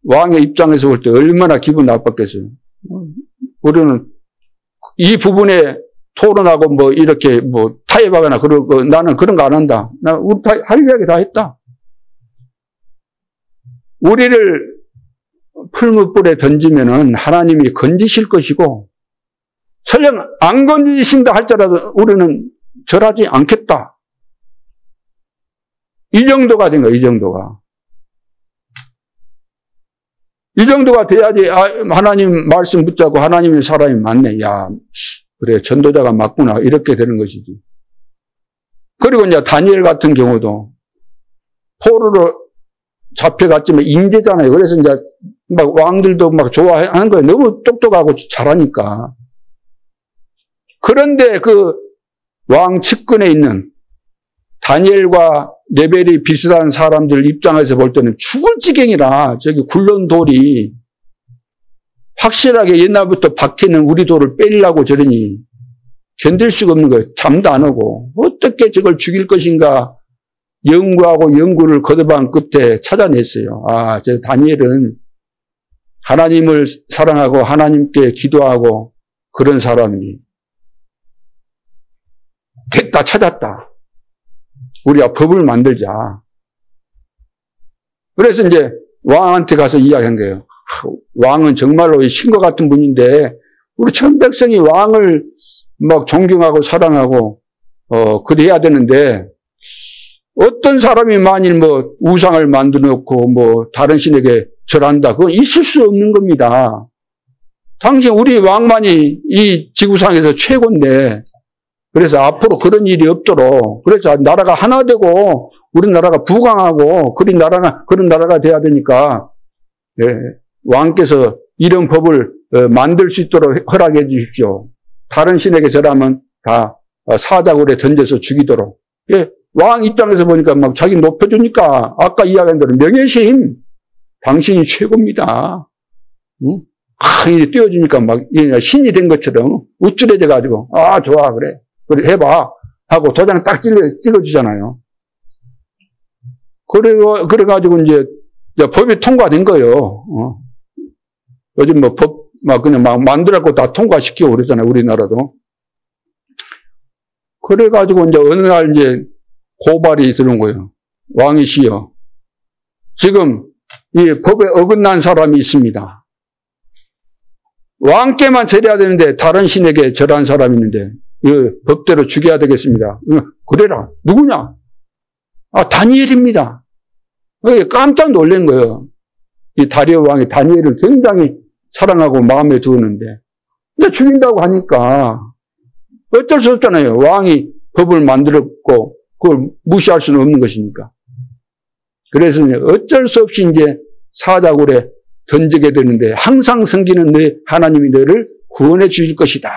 왕의 입장에서 볼 때 얼마나 기분 나빴겠어요. 우리는 이 부분에 토론하고 뭐 이렇게 뭐 타협하거나 그러고 나는 그런 거 안 한다. 나 우리 다 할 이야기 다 했다. 우리를 풀무불에 던지면은 하나님이 건지실 것이고 설령 안 건지신다 할지라도 우리는 절하지 않겠다. 이 정도가 된 거야, 이 정도가. 이 정도가 돼야지, 하나님 말씀 붙잡고 하나님의 사람이 맞네. 야, 그래, 전도자가 맞구나. 이렇게 되는 것이지. 그리고 이제 다니엘 같은 경우도 포로로 잡혀갔지만 인재잖아요. 그래서 이제 막 왕들도 막 좋아하는 거예요. 너무 똑똑하고 잘하니까. 그런데 그 왕 측근에 있는 다니엘과 레벨이 비슷한 사람들 입장에서 볼 때는 죽을 지경이라 저기 굴러온 돌이 확실하게 옛날부터 박혀있는 우리 돌을 빼려고 저러니 견딜 수가 없는 거예요. 잠도 안 오고 어떻게 저걸 죽일 것인가 연구하고 연구를 거듭한 끝에 찾아냈어요. 아, 저 다니엘은 하나님을 사랑하고 하나님께 기도하고 그런 사람이 됐다, 찾았다. 우리가 법을 만들자. 그래서 이제 왕한테 가서 이야기한 거예요. 왕은 정말로 신과 같은 분인데 우리 천백성이 왕을 막 존경하고 사랑하고 그래야 되는데 어떤 사람이 만일 뭐 우상을 만들어 놓고 뭐 다른 신에게 절한다. 그건 있을 수 없는 겁니다. 당신 우리 왕만이 이 지구상에서 최고인데 그래서 앞으로 그런 일이 없도록 그래서 나라가 하나 되고 우리나라가 부강하고 그런 나라가 돼야 되니까 예, 왕께서 이런 법을 만들 수 있도록 허락해 주십시오. 다른 신에게 절하면 다 사자굴에 던져서 죽이도록. 예, 왕 입장에서 보니까 막 자기 높여주니까 아까 이야기한 대로 명예심 당신이 최고입니다. 응? 이제 띄워주니까 막 신이 된 것처럼 우쭐해져 가지고 아 좋아 그래 해봐 하고 도장 딱 찍어주잖아요. 그래가지고 이제 법이 통과된 거예요. 요즘 뭐 법 막 그냥 막 만들었고 다 통과시키고 그러잖아요. 우리나라도. 그래가지고 이제 어느 날 이제 고발이 들어온 거예요. 왕이시여, 지금 이 법에 어긋난 사람이 있습니다. 왕께만 절해야 되는데 다른 신에게 절한 사람이 있는데 이 법대로 죽여야 되겠습니다. 그래라. 누구냐? 아, 다니엘입니다. 깜짝 놀란 거예요. 이 다리오 왕이 다니엘을 굉장히 사랑하고 마음에 두었는데 근데 죽인다고 하니까 어쩔 수 없잖아요. 왕이 법을 만들었고 그걸 무시할 수는 없는 것이니까. 그래서 어쩔 수 없이 이제 사자굴에 던지게 되는데 항상 섬기는 너 하나님이 너를 구원해 주실 것이다.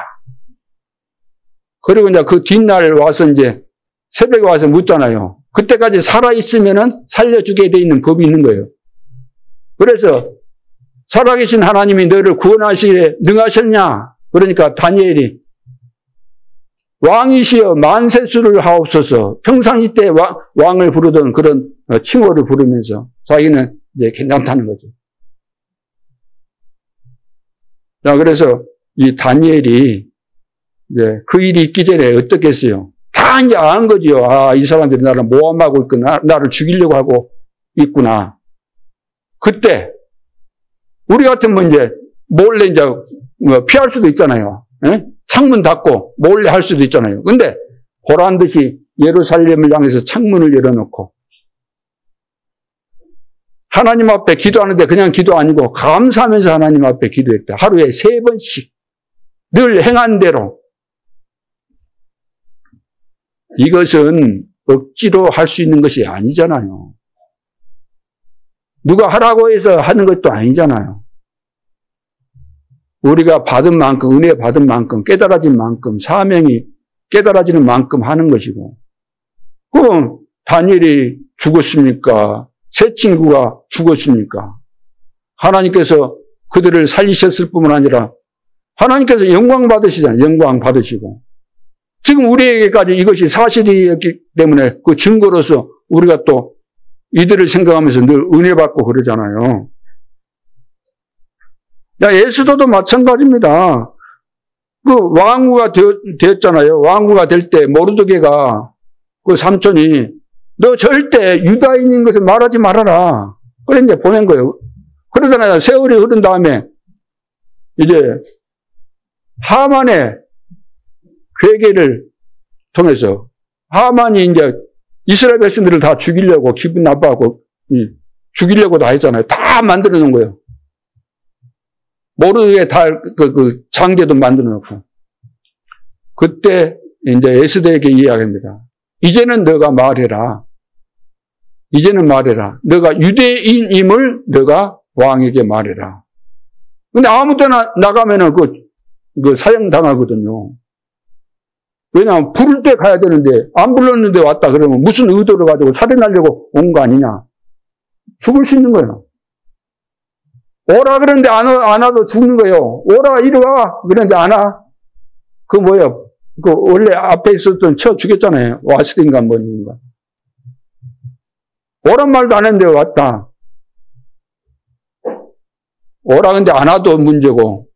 그리고 이제 그 뒷날 와서 이제 새벽에 와서 묻잖아요. 그때까지 살아있으면은 살려주게 돼 있는 법이 있는 거예요. 그래서 살아계신 하나님이 너를 구원하시기에 능하셨냐? 그러니까 다니엘이 왕이시여 만세수를 하옵소서. 평상시 때 왕을 부르던 그런 칭호를 부르면서 자기는 이제 괜찮다는 거죠. 자, 그래서 이 다니엘이 이제 그 일이 있기 전에 어떻게 했어요? 다 이제 아는 거죠. 아, 이 사람들이 나를 모함하고 있구나. 나를 죽이려고 하고 있구나. 그때 우리 같으면 이제 몰래 이제 피할 수도 있잖아요. 에? 창문 닫고 몰래 할 수도 있잖아요. 근데 보란 듯이 예루살렘을 향해서 창문을 열어놓고 하나님 앞에 기도하는데 그냥 기도 아니고 감사하면서 하나님 앞에 기도했다. 하루에 3번씩 늘 행한 대로. 이것은 억지로 할 수 있는 것이 아니잖아요. 누가 하라고 해서 하는 것도 아니잖아요. 우리가 받은 만큼, 은혜 받은 만큼, 깨달아진 만큼, 사명이 깨달아지는 만큼 하는 것이고. 그럼 다니엘이 죽었습니까? 세 친구가 죽었습니까? 하나님께서 그들을 살리셨을 뿐만 아니라 하나님께서 영광 받으시잖아요. 영광 받으시고. 지금 우리에게까지 이것이 사실이었기 때문에 그 증거로서 우리가 또 이들을 생각하면서 늘 은혜 받고 그러잖아요. 에스더도 마찬가지입니다. 그 왕후가 되었잖아요. 왕후가 될 때 모르드게가 그 삼촌이 너 절대 유다인인 것을 말하지 말아라. 그래 이제 보낸 거예요. 그러다가 세월이 흐른 다음에 이제 하만의 괴계를 통해서 하만이 이제 이스라엘 백성들을 다 죽이려고 기분 나빠하고 죽이려고 다 했잖아요. 다 만들어 놓은 거예요. 모르게 다 그 장계도 만들어 놓고. 그때 이제 에스더에게 이야기합니다. 이제는 너가 말해라. 이제는 말해라. 너가 유대인임을 너가 왕에게 말해라. 근데 아무 때나 나가면은 그 사형당하거든요. 왜냐하면 부를 때 가야 되는데 안 불렀는데 왔다 그러면 무슨 의도를 가지고 살인하려고 온 거 아니냐. 죽을 수 있는 거예요. 오라 그러는데 안 와도 죽는 거예요. 오라 이리 와 그러는데 안 와. 그 뭐야. 그 원래 앞에 있었던 쳐 죽였잖아요. 와스인가 뭔가. 오란 말도 안 했는데 왔다. 오라 근데 안 와도 문제고.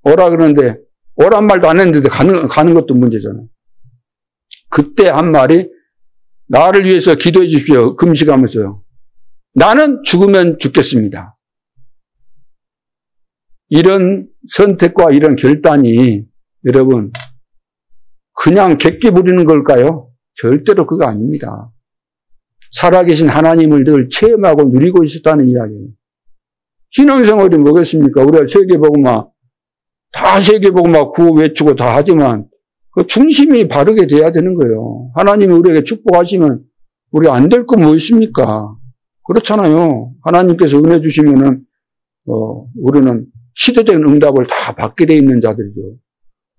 오라 그러는데 오란 말도 안 했는데 가는 것도 문제잖아요. 그때 한 말이 나를 위해서 기도해 주십시오. 금식하면서요. 나는 죽으면 죽겠습니다. 이런 선택과 이런 결단이 여러분 그냥 객기 부리는 걸까요? 절대로 그거 아닙니다. 살아계신 하나님을 늘 체험하고 누리고 있었다는 이야기예요. 신앙생활이 뭐겠습니까? 우리가 세계복음화 다 세계복음화 구호 외치고 다 하지만 그 중심이 바르게 돼야 되는 거예요. 하나님이 우리에게 축복하시면 우리 안 될 거 뭐 있습니까? 그렇잖아요. 하나님께서 은혜 주시면은 우리는 시대적인 응답을 다 받게 돼 있는 자들이죠.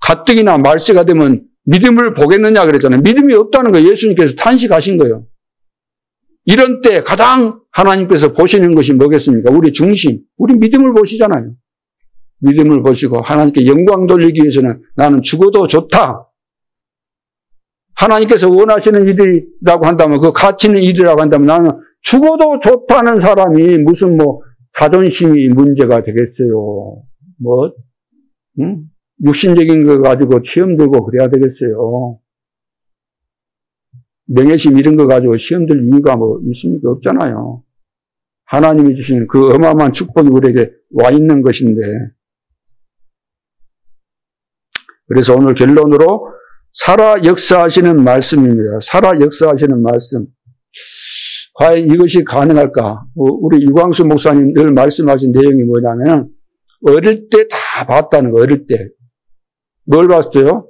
가뜩이나 말세가 되면 믿음을 보겠느냐 그랬잖아요. 믿음이 없다는 거 예수님께서 탄식하신 거예요. 이런 때 가장 하나님께서 보시는 것이 뭐겠습니까? 우리 중심, 우리 믿음을 보시잖아요. 믿음을 보시고 하나님께 영광 돌리기 위해서는 나는 죽어도 좋다. 하나님께서 원하시는 일이라고 한다면 그 가치 있는 일이라고 한다면 나는 죽어도 좋다는 사람이 무슨 자존심이 문제가 되겠어요. 육신적인 거 가지고 시험 들고 그래야 되겠어요. 명예심 이런 거 가지고 시험 들 이유가 있습니까? 없잖아요. 하나님이 주시는 그 어마어마한 축복이 우리에게 와 있는 것인데. 그래서 오늘 결론으로 살아 역사하시는 말씀입니다. 살아 역사하시는 말씀. 과연 이것이 가능할까? 우리 유광수 목사님 늘 말씀하신 내용이 뭐냐면 어릴 때 다 봤다는 거. 어릴 때. 뭘 봤어요?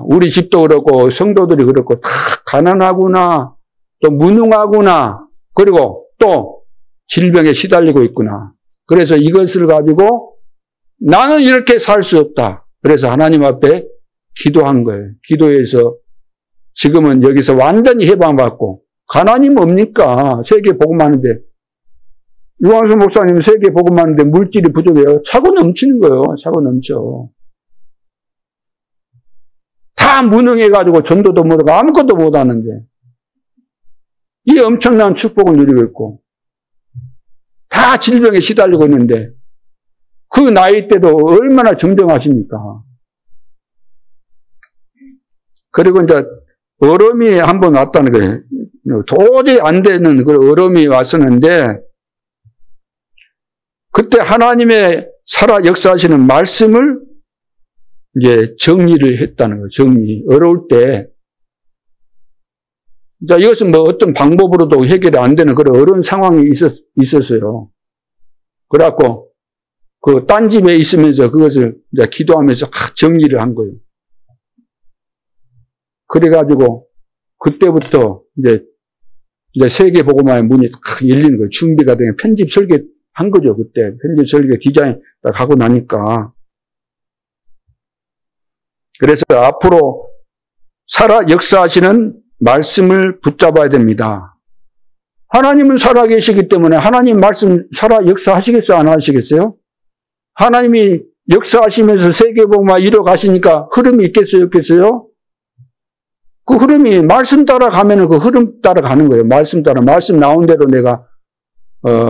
우리 집도 그렇고 성도들이 그렇고 다 가난하구나. 또 무능하구나. 그리고 또 질병에 시달리고 있구나. 그래서 이것을 가지고 나는 이렇게 살 수 없다. 그래서 하나님 앞에 기도한 거예요. 기도해서 지금은 여기서 완전히 해방받고 가난이 뭡니까? 세계 복음하는데 유광수 목사님 세계 복음하는데 물질이 부족해요. 차고 넘치는 거예요. 차고 넘쳐. 다 무능해가지고 전도도 못하고 아무것도 못하는데 이 엄청난 축복을 누리고 있고 다 질병에 시달리고 있는데 그 나이 때도 얼마나 정정하십니까? 그리고 이제 어려움이 한번 왔다는 거예요. 도저히 안 되는 그런 어려움이 왔었는데 그때 하나님의 살아 역사하시는 말씀을 이제 정리를 했다는 거예요. 정리. 어려울 때. 자, 이것은 어떤 방법으로도 해결이 안 되는 그런 어려운 상황이 있었어요. 그래갖고 그 딴 집에 있으면서 그것을 이제 기도하면서 정리를 한 거예요. 그래가지고 그때부터 이제 세계 복음화의 문이 열리는 거예요. 준비가 되면 편집 설계한 거죠. 그때 편집 설계 디자인 딱 하고 나니까. 그래서 앞으로 살아 역사하시는 말씀을 붙잡아야 됩니다. 하나님은 살아 계시기 때문에 하나님 말씀 살아 역사하시겠어요? 안 하시겠어요? 하나님이 역사하시면서 세계복음화 이뤄가시니까 흐름이 있겠어요? 없겠어요? 그 흐름이 말씀 따라가면은 그 흐름 따라가는 거예요. 말씀 따라, 말씀 나온 대로 내가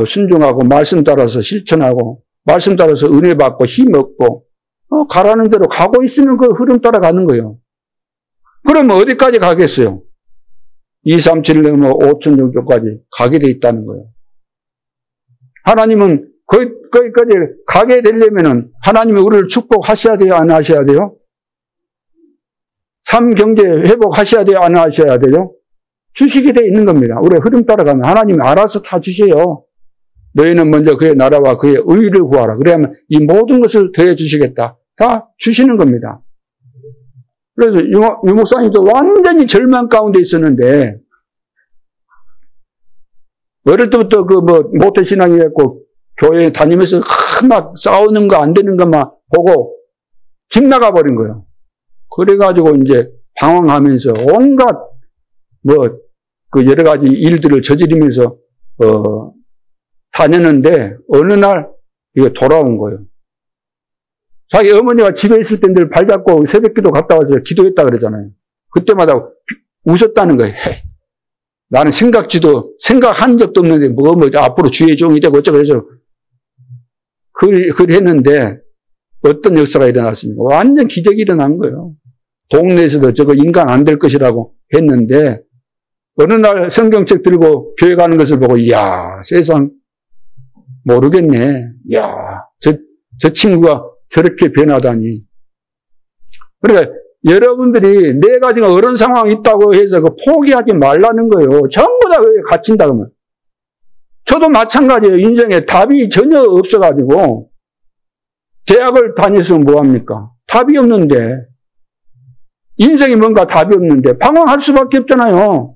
순종하고 말씀 따라서 실천하고 말씀 따라서 은혜 받고 힘 얻고 가라는 대로 가고 있으면 그 흐름 따라가는 거예요. 그러면 어디까지 가겠어요? 237 넘어 5천 정도까지 가게 돼 있다는 거예요. 하나님은 거기까지 가게 되려면은 하나님이 우리를 축복하셔야 돼요? 안 하셔야 돼요? 삶 경제 회복하셔야 돼요? 안 하셔야 돼요? 주시게 돼 있는 겁니다. 우리 흐름 따라가면 하나님이 알아서 다 주세요. 너희는 먼저 그의 나라와 그의 의를 구하라. 그래야만 이 모든 것을 더해 주시겠다. 다 주시는 겁니다. 그래서 유 목사님도 완전히 절망 가운데 있었는데 어릴 때부터 모태신앙이었고 교회에 다니면서 막 싸우는 거 안 되는 것만 보고 집 나가버린 거예요. 그래가지고 이제 방황하면서 온갖 여러 가지 일들을 저지르면서 다녔는데 어느 날 이거 돌아온 거예요. 자기 어머니가 집에 있을 때 늘 발잡고 새벽기도 갔다 와서 기도했다 그러잖아요. 그때마다 웃었다는 거예요. 나는 생각한 적도 없는데 앞으로 주의 종이 되고 어쩌고 해서 그랬는데 어떤 역사가 일어났습니까? 완전 기적이 일어난 거예요. 동네에서도 저거 인간 안 될 것이라고 했는데 어느 날 성경책 들고 교회 가는 것을 보고 이야 세상 모르겠네. 이야 저 친구가 저렇게 변하다니. 그러니까 여러분들이 내가 지금 어려운 상황이 있다고 해서 포기하지 말라는 거예요. 전부 다 갇힌다 그러면. 저도 마찬가지예요. 인생에 답이 전혀 없어가지고 대학을 다니서 뭐합니까? 답이 없는데 인생이 뭔가 답이 없는데 방황할 수밖에 없잖아요.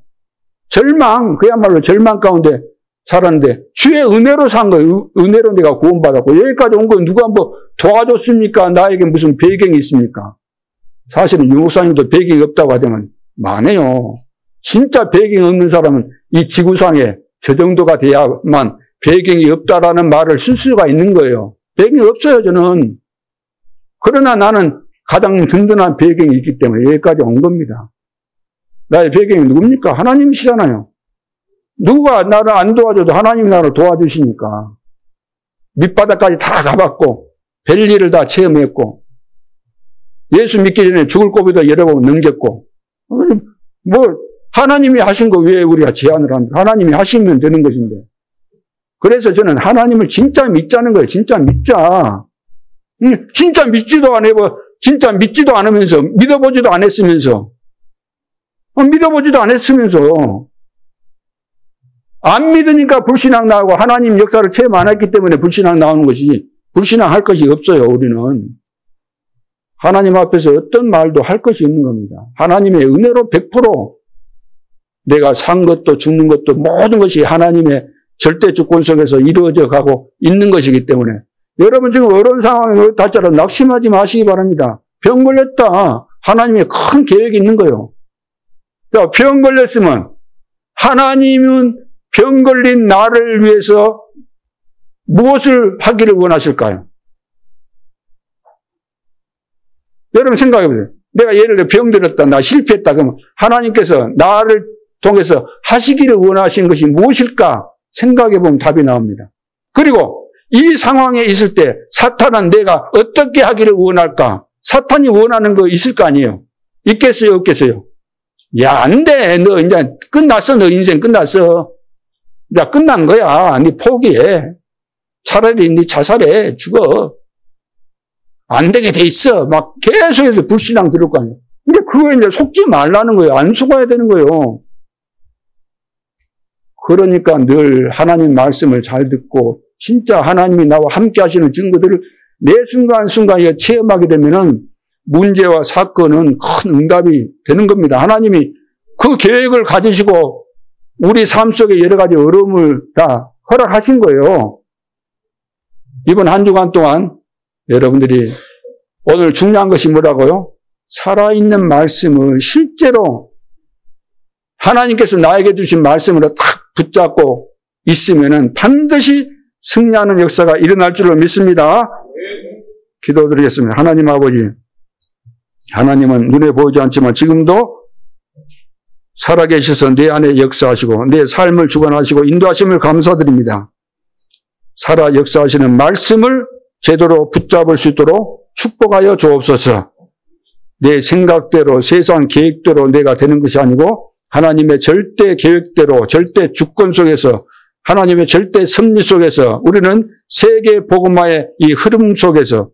절망, 그야말로 절망 가운데 살았는데 주의 은혜로 산 거예요. 은혜로 내가 구원받았고 여기까지 온 거 누가 한번 도와줬습니까? 나에게 무슨 배경이 있습니까? 사실은 유 목사님도 배경이 없다고 하자면 많아요. 진짜 배경이 없는 사람은 이 지구상에 저 정도가 돼야만 배경이 없다라는 말을 쓸 수가 있는 거예요. 배경이 없어요, 저는. 그러나 나는 가장 든든한 배경이 있기 때문에 여기까지 온 겁니다. 나의 배경이 누굽니까? 하나님이시잖아요. 누가 나를 안 도와줘도 하나님이 나를 도와주시니까. 밑바닥까지 다 가봤고 별일을 다 체험했고 예수 믿기 전에 죽을 고비도 여러 번 넘겼고 하나님이 하신 거 왜 우리가 제안을 합니까? 하나님이 하시면 되는 것인데. 그래서 저는 하나님을 진짜 믿자는 거예요. 진짜 믿자. 진짜 믿지도 안 해봐. 진짜 믿지도 않으면서 믿어보지도 않았으면서 안 믿으니까 불신앙 나오고 하나님 역사를 체험 안 했기 때문에 불신앙 나오는 것이지 불신앙할 것이 없어요. 우리는. 하나님 앞에서 어떤 말도 할 것이 없는 겁니다. 하나님의 은혜로 100% 내가 산 것도 죽는 것도 모든 것이 하나님의 절대 주권 속에서 이루어져 가고 있는 것이기 때문에 여러분 지금 어려운 상황에 다짜라 낙심하지 마시기 바랍니다. 병 걸렸다. 하나님의 큰 계획이 있는 거예요. 병 걸렸으면 하나님은 병 걸린 나를 위해서 무엇을 하기를 원하실까요? 여러분 생각해 보세요. 내가 예를 들어 병 들었다. 나 실패했다. 그러면 하나님께서 나를 통해서 하시기를 원하신 것이 무엇일까? 생각해 보면 답이 나옵니다. 그리고 이 상황에 있을 때 사탄은 내가 어떻게 하기를 원할까? 사탄이 원하는 거 있을 거 아니에요. 있겠어요? 없겠어요? 야, 안 돼. 너 이제 끝났어. 너 인생 끝났어. 야, 끝난 거야. 네 포기해. 차라리 네 자살해. 죽어. 안 되게 돼 있어. 막 계속해서 불신앙 들을 거 아니에요. 근데 그거에 이제 속지 말라는 거예요. 안 속아야 되는 거예요. 그러니까 늘 하나님 말씀을 잘 듣고 진짜 하나님이 나와 함께 하시는 증거들을 매 순간순간 체험하게 되면은 문제와 사건은 큰 응답이 되는 겁니다. 하나님이 그 계획을 가지시고 우리 삶 속에 여러 가지 어려움을 다 허락하신 거예요. 이번 한 주간 동안 여러분들이 오늘 중요한 것이 뭐라고요? 살아있는 말씀을 실제로 하나님께서 나에게 주신 말씀으로 탁 붙잡고 있으면은 반드시 승리하는 역사가 일어날 줄로 믿습니다. 기도드리겠습니다. 하나님 아버지, 하나님은 눈에 보이지 않지만 지금도 살아계셔서 내 안에 역사하시고 내 삶을 주관하시고 인도하심을 감사드립니다. 살아 역사하시는 말씀을 제대로 붙잡을 수 있도록 축복하여 주옵소서. 내 생각대로 세상 계획대로 내가 되는 것이 아니고 하나님의 절대 계획대로 절대 주권 속에서 하나님의 절대 섭리 속에서 우리는 세계 복음화의 이 흐름 속에서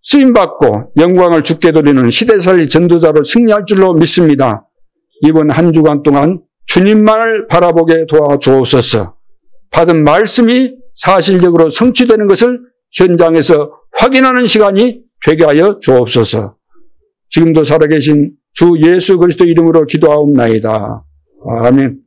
쓰임받고 영광을 주께 돌리는 시대살리 전도자로 승리할 줄로 믿습니다. 이번 한 주간 동안 주님만을 바라보게 도와주옵소서. 받은 말씀이 사실적으로 성취되는 것을 현장에서 확인하는 시간이 되게 하여 주옵소서. 지금도 살아계신 주 예수 그리스도 이름으로 기도하옵나이다. 아멘.